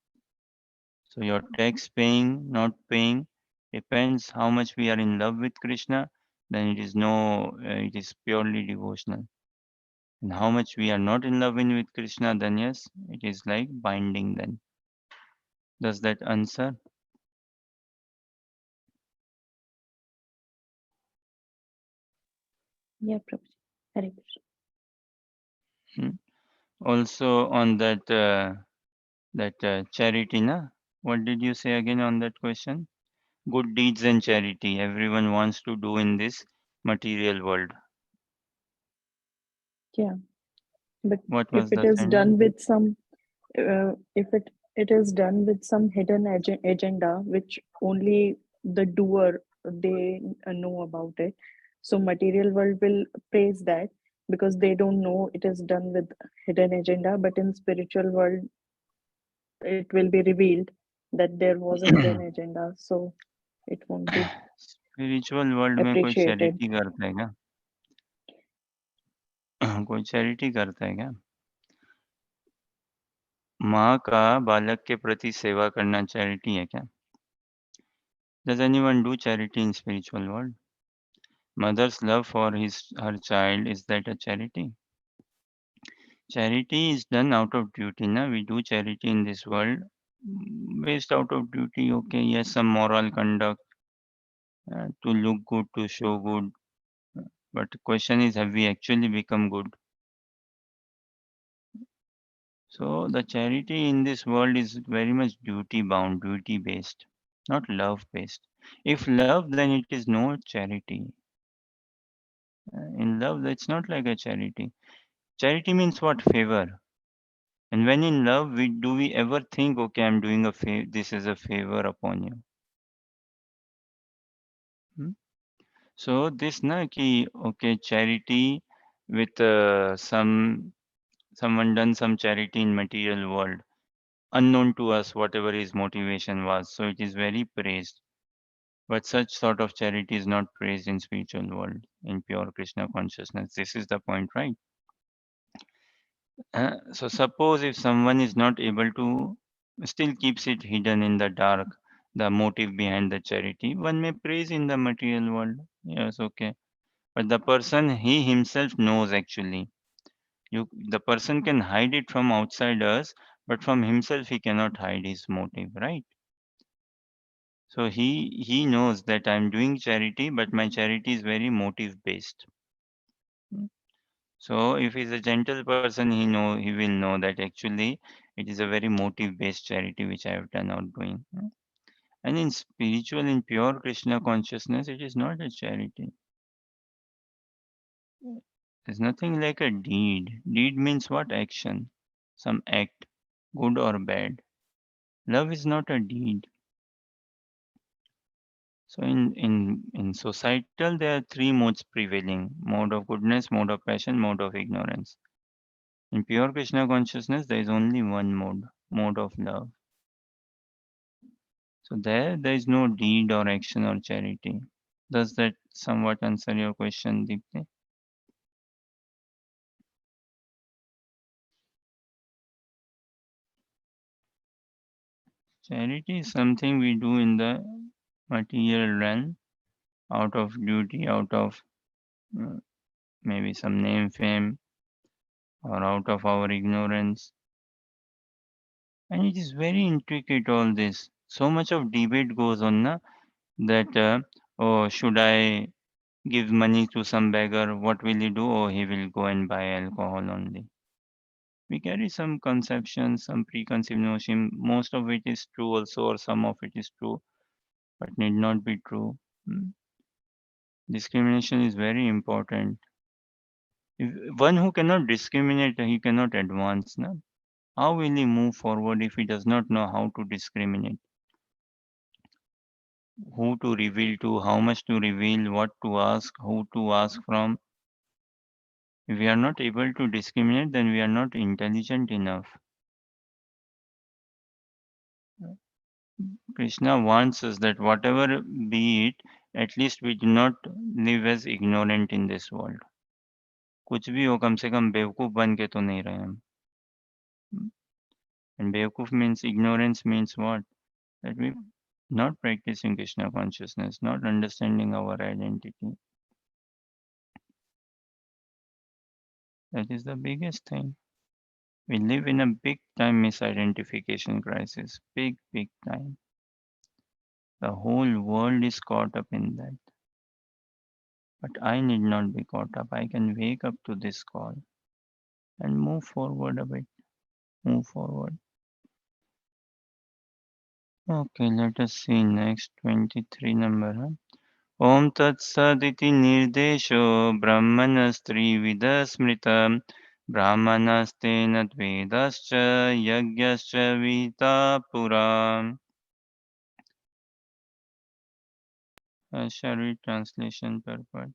So your tax paying, not paying, depends how much we are in love with Krishna. Then it is purely devotional. And how much we are not in love with Krishna, then yes, it is like binding. Then does that answer? Yeah, Prabhuji. Hare Krishna. Hmm? Also on that charity, na? What did you say again on that question? Good deeds and charity. Everyone wants to do in this material world. Yeah, but What if was it the is sentence? done with some, if it is done with some hidden agenda, which only the doer they know about it, so material world will praise that because they don't know it is done with hidden agenda. But in spiritual world, it will be revealed that there was a hidden agenda, so it won't be spiritual world में कोई appreciated. Charity करता है क्या? कोई charity करता है क्या? माँ का बालक के प्रति सेवा करना चैरिटी है क्या? Does anyone do charity in spiritual world? Mother's love for her child, is that a charity? Charity is done out of duty. Na? We do charity in this world based out of duty. Okay, yes, some moral conduct to look good, to show good. But the question is, have we actually become good? So the charity in this world is very much duty bound, duty based, not love based. If love, then it is no charity. In love, that's not like a charity. Charity means what? Favor. And when in love, do we ever think, okay, I'm doing a favor, this is a favor upon you? Hmm? So this na ki okay, charity with someone done some charity in material world, unknown to us, whatever his motivation was. So it is very praised. But such sort of charity is not praised in spiritual world, in pure Krishna consciousness. This is the point, right? So suppose if someone is not able to still keeps it hidden in the dark, the motive behind the charity, one may praise in the material world. Yes, okay. But the person he himself knows actually. The person can hide it from outsiders, but from himself he cannot hide his motive, right? So he knows that I'm doing charity, but my charity is very motive based. So if he's a gentle person, he will know that actually it is a very motive based charity which I have done or doing. And in spiritual, in pure Krishna consciousness, it is not a charity. There's nothing like a deed. Deed means what? Action. Some act, good or bad. Love is not a deed. So in societal there are three modes prevailing: mode of goodness, mode of passion, mode of ignorance. In pure Krishna consciousness there is only one mode, mode of love. So there is no deed or action or charity. Does that somewhat answer your question, Deepti? Charity is something we do in the material realm out of duty, out of uh, maybe some name, fame, or out of our ignorance. And it is very intricate all this. So much of debate goes on na, that, oh, should I give money to some beggar? What will he do? Oh, he will go and buy alcohol only. We carry some conceptions, some preconceived notion. Most of it is true also, or some of it is true, but need not be true. Hmm. Discrimination is very important. If one who cannot discriminate, he cannot advance. Na? How will he move forward if he does not know how to discriminate? Who to reveal to, how much to reveal, what to ask, who to ask from? If we are not able to discriminate, then we are not intelligent enough. Krishna wants us that whatever be it, at least we do not live as ignorant in this world. कुछ भी हो कम से कम बेवकूफ बन के तो नहीं रहे हम. And बेवकूफ means ignorance means what? That we not practicing Krishna consciousness, not understanding our identity. That is the biggest thing. We live in a big time misidentification crisis. Big, big time. The whole world is caught up in that. But I need not be caught up. I can wake up to this call and move forward a bit. Move forward. Okay, let us see next 23 number. Huh? Om Tat Saditi Nirdesho Brahmanastri Smritam Brahmanastena Dvedascha Yagyascha Vita Puram. Shall we translation purport?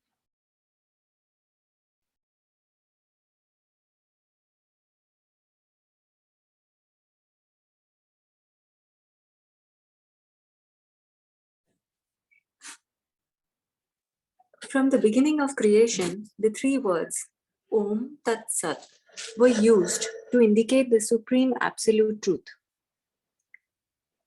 From the beginning of creation, the three words Om Tat Sat were used to indicate the supreme absolute truth.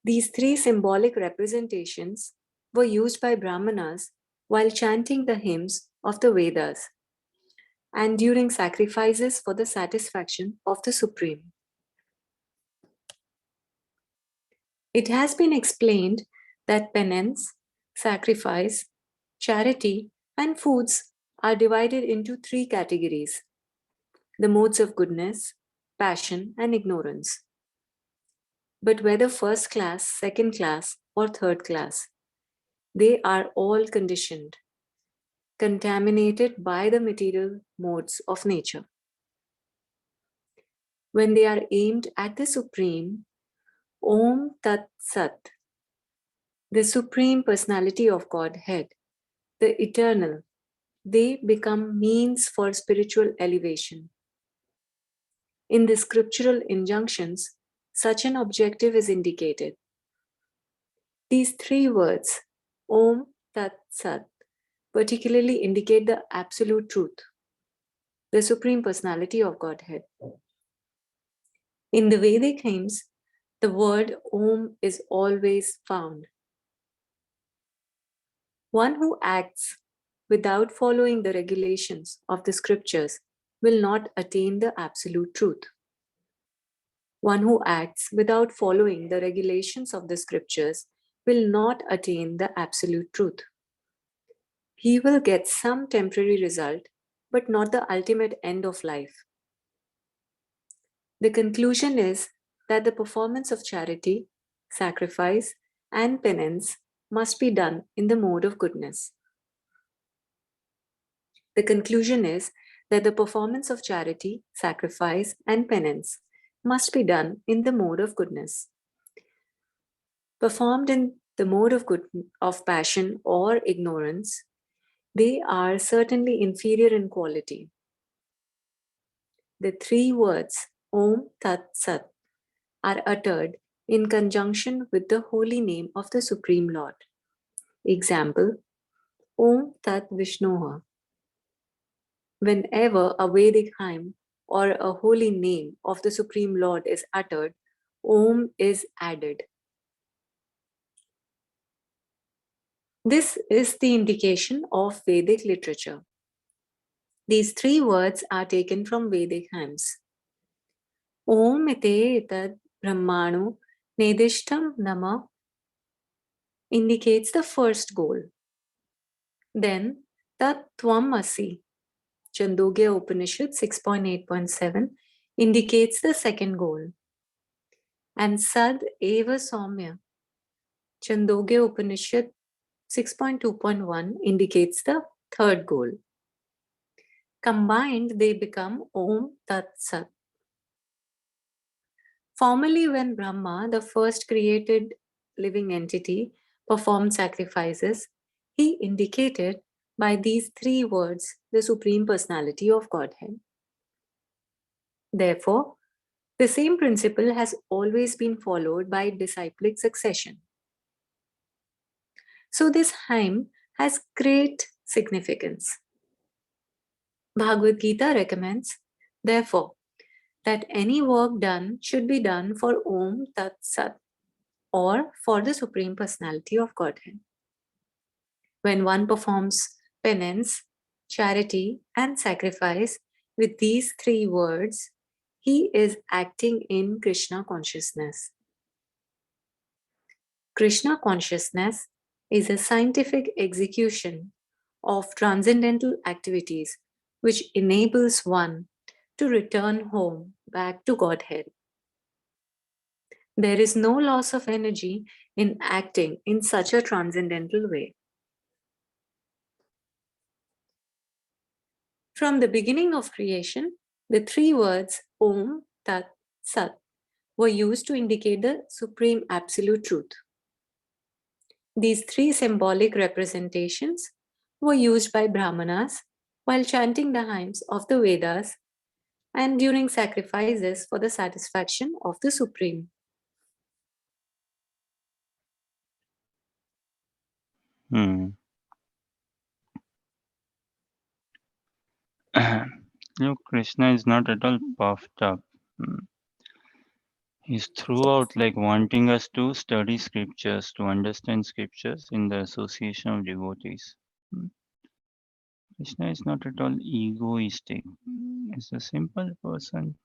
These three symbolic representations were used by Brahmanas while chanting the hymns of the Vedas and during sacrifices for the satisfaction of the Supreme. It has been explained that penance, sacrifice, charity, and foods are divided into three categories: the modes of goodness, passion, and ignorance. But whether first class, second class, or third class, they are all conditioned, contaminated by the material modes of nature. when they are aimed at the Supreme, Om Tat Sat, the Supreme Personality of Godhead, the Eternal, they become means for spiritual elevation. In the scriptural injunctions, such an objective is indicated. These three words, Om Tat Sat, particularly indicate the absolute truth, the Supreme Personality of Godhead. In the Vedic hymns, the word Om is always found. One who acts without following the regulations of the scriptures will not attain the absolute truth. One who acts without following the regulations of the scriptures will not attain the absolute truth. He will get some temporary result, but not the ultimate end of life. The conclusion is that the performance of charity, sacrifice, and penance must be done in the mode of goodness. The conclusion is that the performance of charity, sacrifice, and penance must be done in the mode of goodness. Performed in the mode of passion or ignorance, they are certainly inferior in quality. The three words Om Tat Sat are uttered in conjunction with the holy name of the Supreme Lord. Example, Om Tat Vishnoha. Whenever a Vedic hymn or a holy name of the Supreme Lord is uttered, Om is added. This is the indication of Vedic literature. These three words are taken from Vedic hymns. Om ite tad brahmanu nedishtam nama indicates the first goal. Then tat tvam asi, Chandogya Upanishad 6.8.7 indicates the second goal. And sad eva saumya, Chandogya Upanishad 6.2.1 indicates the third goal. Combined, they become Om Tat Sat. Formerly, when Brahma, the first created living entity, performed sacrifices, he indicated by these three words the Supreme Personality of Godhead. Therefore, the same principle has always been followed by disciplic succession. So this hymn has great significance. Bhagavad Gita recommends, therefore, that any work done should be done for Om Tat Sat, or for the Supreme Personality of Godhead. When one performs penance, charity, and sacrifice with these three words, he is acting in Krishna consciousness. Krishna consciousness is a scientific execution of transcendental activities which enables one to return home back to Godhead. There is no loss of energy in acting in such a transcendental way. From the beginning of creation, the three words Om Tat Sat were used to indicate the supreme absolute truth. These three symbolic representations were used by Brahmanas while chanting the hymns of the Vedas and during sacrifices for the satisfaction of the Supreme. Look, Krishna is not at all puffed up. He's throughout like wanting us to study scriptures, to understand scriptures in the association of devotees. Krishna is not at all egoistic. He's a simple person,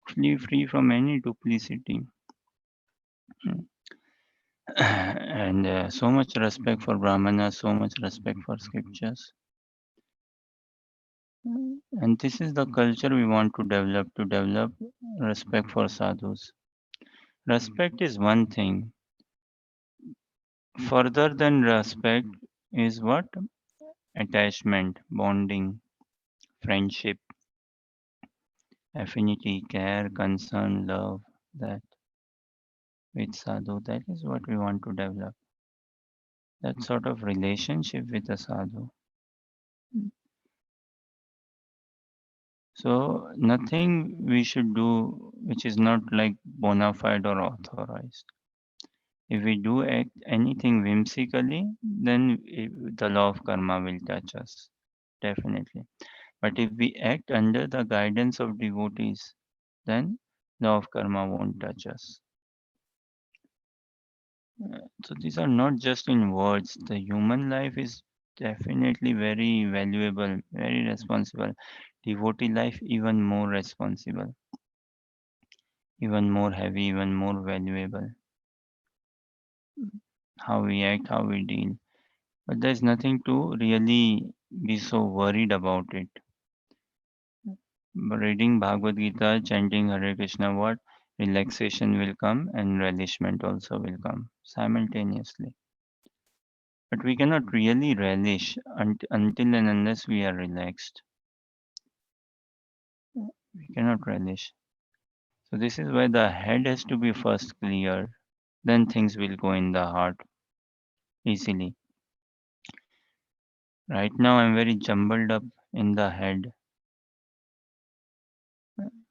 free from any duplicity. And so much respect for Brahmana, so much respect for scriptures. And this is the culture we want to develop respect for sadhus. Respect is one thing. Further than respect is what? Attachment, bonding, friendship. affinity, care, concern, love, that with sadhu. That is what we want to develop. That sort of relationship with the sadhu. So nothing we should do which is not like bona fide or authorized. If we do act anything whimsically, then the law of karma will touch us, definitely. But if we act under the guidance of devotees, then law of karma won't touch us. So these are not just in words. The human life is definitely very valuable, very responsible. Devotee life even more responsible, even more heavy, even more valuable. How we act, how we deal. But there's nothing to really be so worried about it. Reading Bhagavad Gita, chanting Hare Krishna, what relaxation will come and relishment also will come simultaneously. But we cannot really relish until and unless we are relaxed. We cannot relish. So this is why the head has to be first cleared. Then things will go in the heart easily. Right now I'm very jumbled up in the head.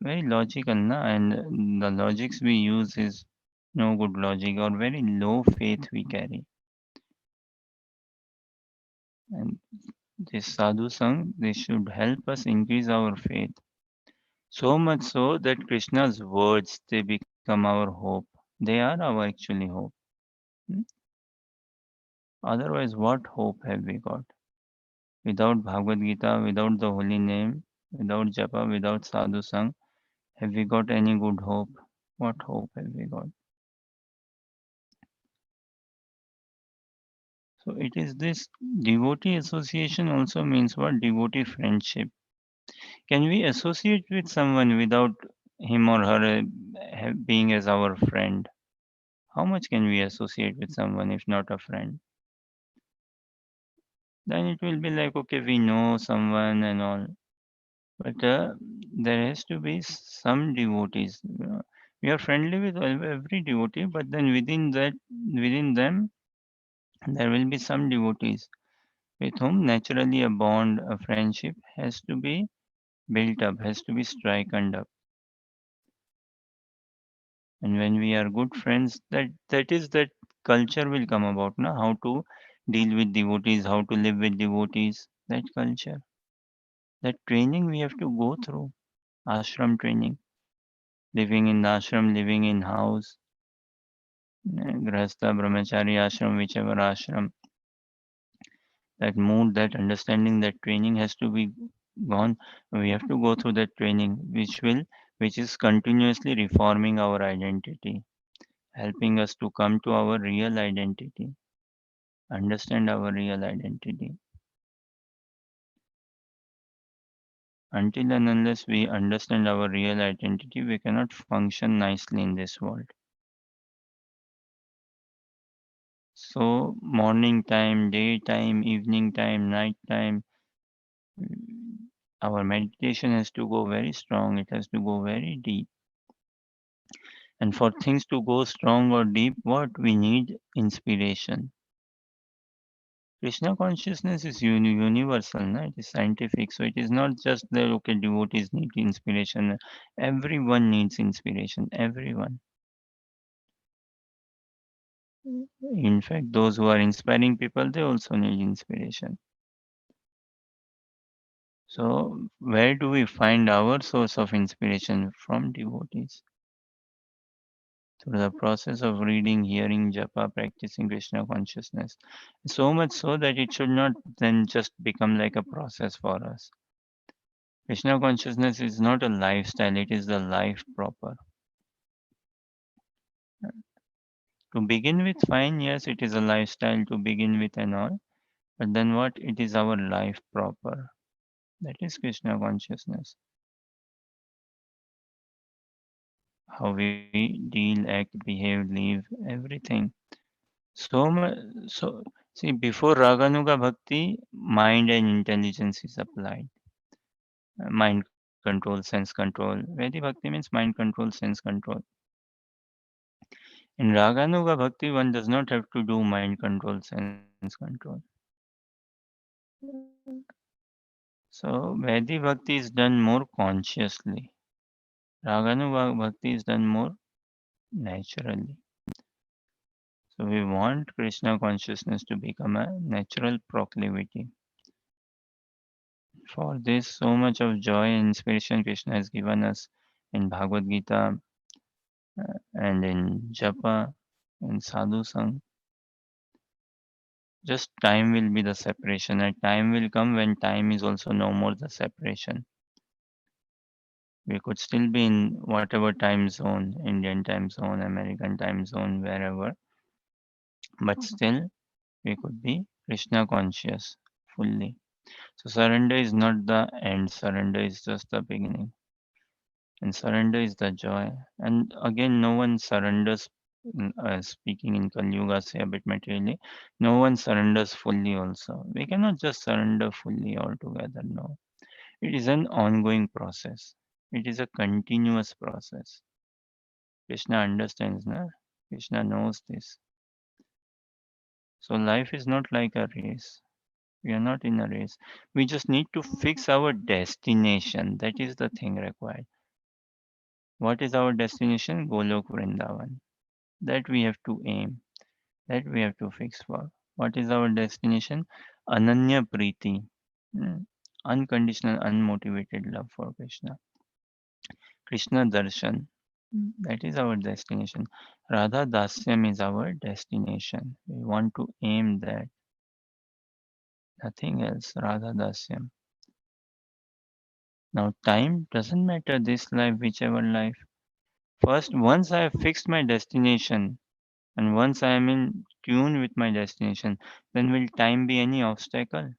Very logical, na? And the logics we use is no good logic or very low faith we carry. And this sadhu sang, they should help us increase our faith. So much so that Krishna's words they become our hope. They are our actually hope. Hmm? Otherwise, what hope have we got? Without Bhagavad Gita, without the holy name, without japa, without sadhu sang, have we got any good hope? What hope have we got? So it is this devotee association also means what? Devotee friendship. Can we associate with someone without him or her being as our friend? How much can we associate with someone if not a friend? Then it will be like, okay, we know someone and all. But there has to be some devotees. We are friendly with every devotee, but then within them, there will be some devotees with whom naturally a bond, a friendship has to be built up, has to be strengthened up. And when we are good friends, that culture will come about, na? How to deal with devotees, how to live with devotees, that culture. That training we have to go through. Ashram training. Living in the ashram, living in house, grahastha, brahmachari ashram, whichever ashram. That mood, that understanding, that training has to be gone. We have to go through that training, which is continuously reforming our identity, helping us to come to our real identity, understand our real identity. Until and unless we understand our real identity, we cannot function nicely in this world. So, morning time, daytime, evening time, night time, our meditation has to go very strong, it has to go very deep. And for things to go strong or deep, what we need? Inspiration. Krishna consciousness is universal, no? It is scientific. So it is not just that, okay, devotees need inspiration. Everyone needs inspiration. Everyone. In fact, those who are inspiring people, they also need inspiration. So where do we find our source of inspiration? From devotees. Through the process of reading, hearing, japa, practicing Krishna consciousness. So much so that it should not then just become like a process for us. Krishna consciousness is not a lifestyle, it is the life proper. To begin with, fine, yes, it is a lifestyle to begin with and all. But then what? It is our life proper. That is Krishna consciousness. How we deal, act, behave, live, everything. So much. So see, before Raganuga Bhakti, mind and intelligence is applied. Mind control, sense control. Vedic bhakti means mind control, sense control. In Raganuga bhakti, one does not have to do mind control, sense control. So Vedic bhakti is done more consciously. Raganuga bhakti is done more naturally. So we want Krishna consciousness to become a natural proclivity. For this, so much of joy and inspiration Krishna has given us in Bhagavad Gita and in Japa and Sadhu Sang. Just time will be the separation, and time will come when time is also no more the separation. We could still be in whatever time zone, Indian time zone, American time zone, wherever, but still we could be Krishna conscious fully. So surrender is not the end, surrender is just the beginning. And surrender is the joy. And again, no one surrenders, speaking in Kali Yuga, say a bit materially, no one surrenders fully also. We cannot just surrender fully altogether, no. It is an ongoing process. It is a continuous process. Krishna understands, na? Krishna knows this. So life is not like a race. We are not in a race. We just need to fix our destination. That is the thing required. What is our destination? Golok Vrindavan. That we have to aim. That we have to fix for. What is our destination? Ananya Priti. Unconditional, unmotivated love for Krishna. Krishna Darshan. That is our destination. Radha Dasyam is our destination. We want to aim that. Nothing else. Radha Dasyam. Now time doesn't matter, this life, whichever life. First, once I have fixed my destination and once I am in tune with my destination, then will time be any obstacle?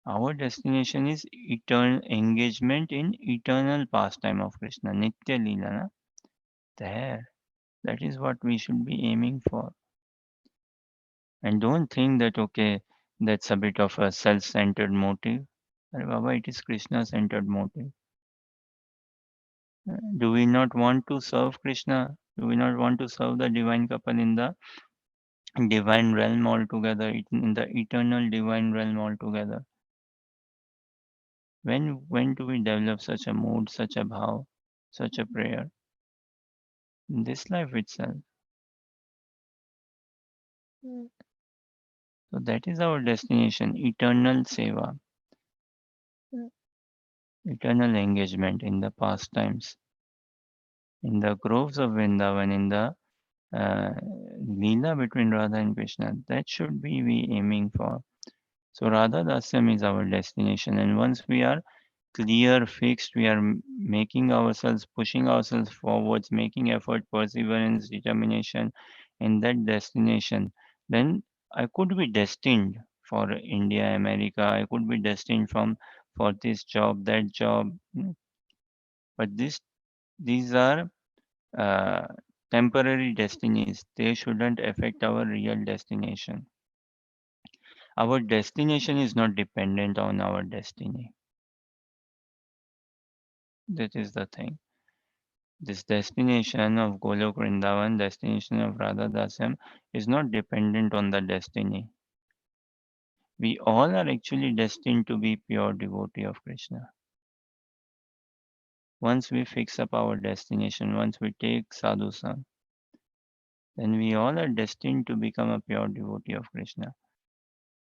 Our destination is eternal engagement in eternal pastime of Krishna, Nitya Leela. Na? There. That is what we should be aiming for. And don't think that, okay, that's a bit of a self-centered motive. Arre Baba, it is Krishna-centered motive. Do we not want to serve Krishna? Do we not want to serve the divine couple in the divine realm altogether, in the eternal divine realm altogether? When do we develop such a mood, such a bhav, such a prayer? In this life itself. So that is our destination, eternal seva, eternal engagement in the pastimes, in the groves of Vrindavan, in the Leela between Radha and Krishna. That should be we aiming for. So Radha Dasyam is our destination, and once we are clear, fixed, we are making ourselves, pushing ourselves forwards, making effort, perseverance, determination in that destination, then I could be destined for India, America. I could be destined for this job, that job. But these are uh, temporary destinies. They shouldn't affect our real destination. Our destination is not dependent on our destiny. That is the thing. This destination of Golok Vrindavan, destination of Radha Dasyam, is not dependent on the destiny. We all are actually destined to be pure devotee of Krishna. Once we fix up our destination, once we take sadhu sang, then we all are destined to become a pure devotee of Krishna.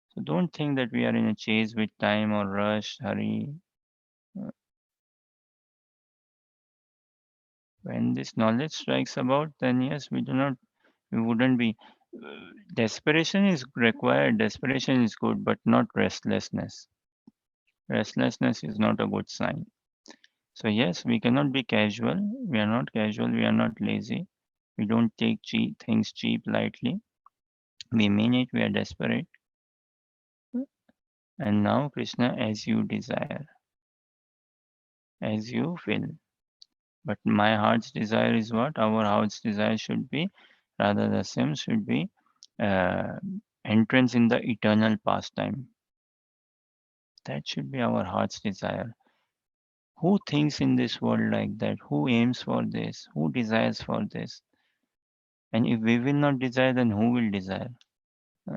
So don't think that we are in a chase with time or rush, hurry. When this knowledge strikes about, then yes, we wouldn't be. Desperation is required, desperation is good, but not restlessness. Restlessness is not a good sign. So yes, we cannot be casual. We are not casual, we are not lazy. We don't take things cheap lightly. We mean it, we are desperate. And now, Krishna, as you desire, as you will. But my heart's desire is what? Our heart's desire should be, rather the same should be uh, entrance in the eternal pastime. That should be our heart's desire. Who thinks in this world like that? Who aims for this? Who desires for this? And if we will not desire, then who will desire? Uh,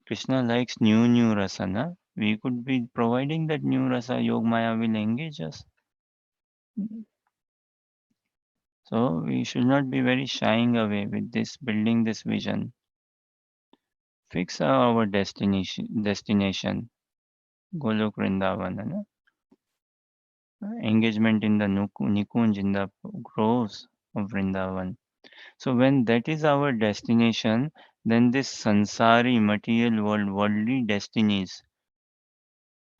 Krishna likes new rasana. We could be providing that new rasa. Yogmaya will engage us. So we should not be very shying away with this, building this vision. Fix our destination. Golok Vrindavan. Engagement in the Nikunj, in the groves of Vrindavan. So when that is our destination, then this sansari material world, worldly destinies,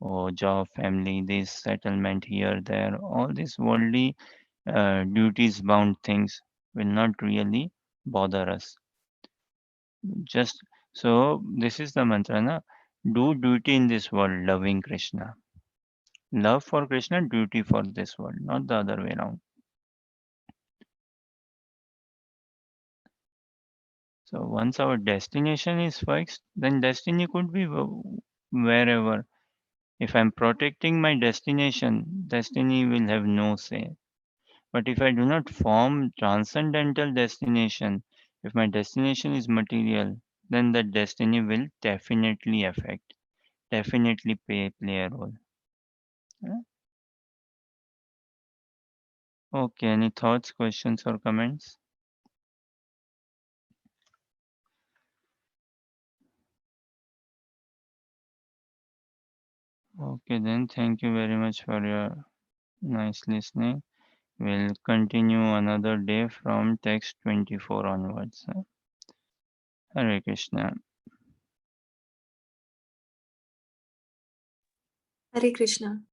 oh, job, family, this settlement here, there, all these worldly duties bound things will not really bother us. Just so this is the mantra, na? Do duty in this world, loving Krishna. Love for Krishna, duty for this world, not the other way around. So once our destination is fixed, then destiny could be wherever. If I'm protecting my destination, destiny will have no say. But if I do not form transcendental destination, if my destination is material, then that destiny will definitely affect, definitely play a role. Yeah. Okay, any thoughts, questions, or comments? Okay, then thank you very much for your nice listening. We'll continue another day from text 24 onwards. Hare Krishna. Hare Krishna.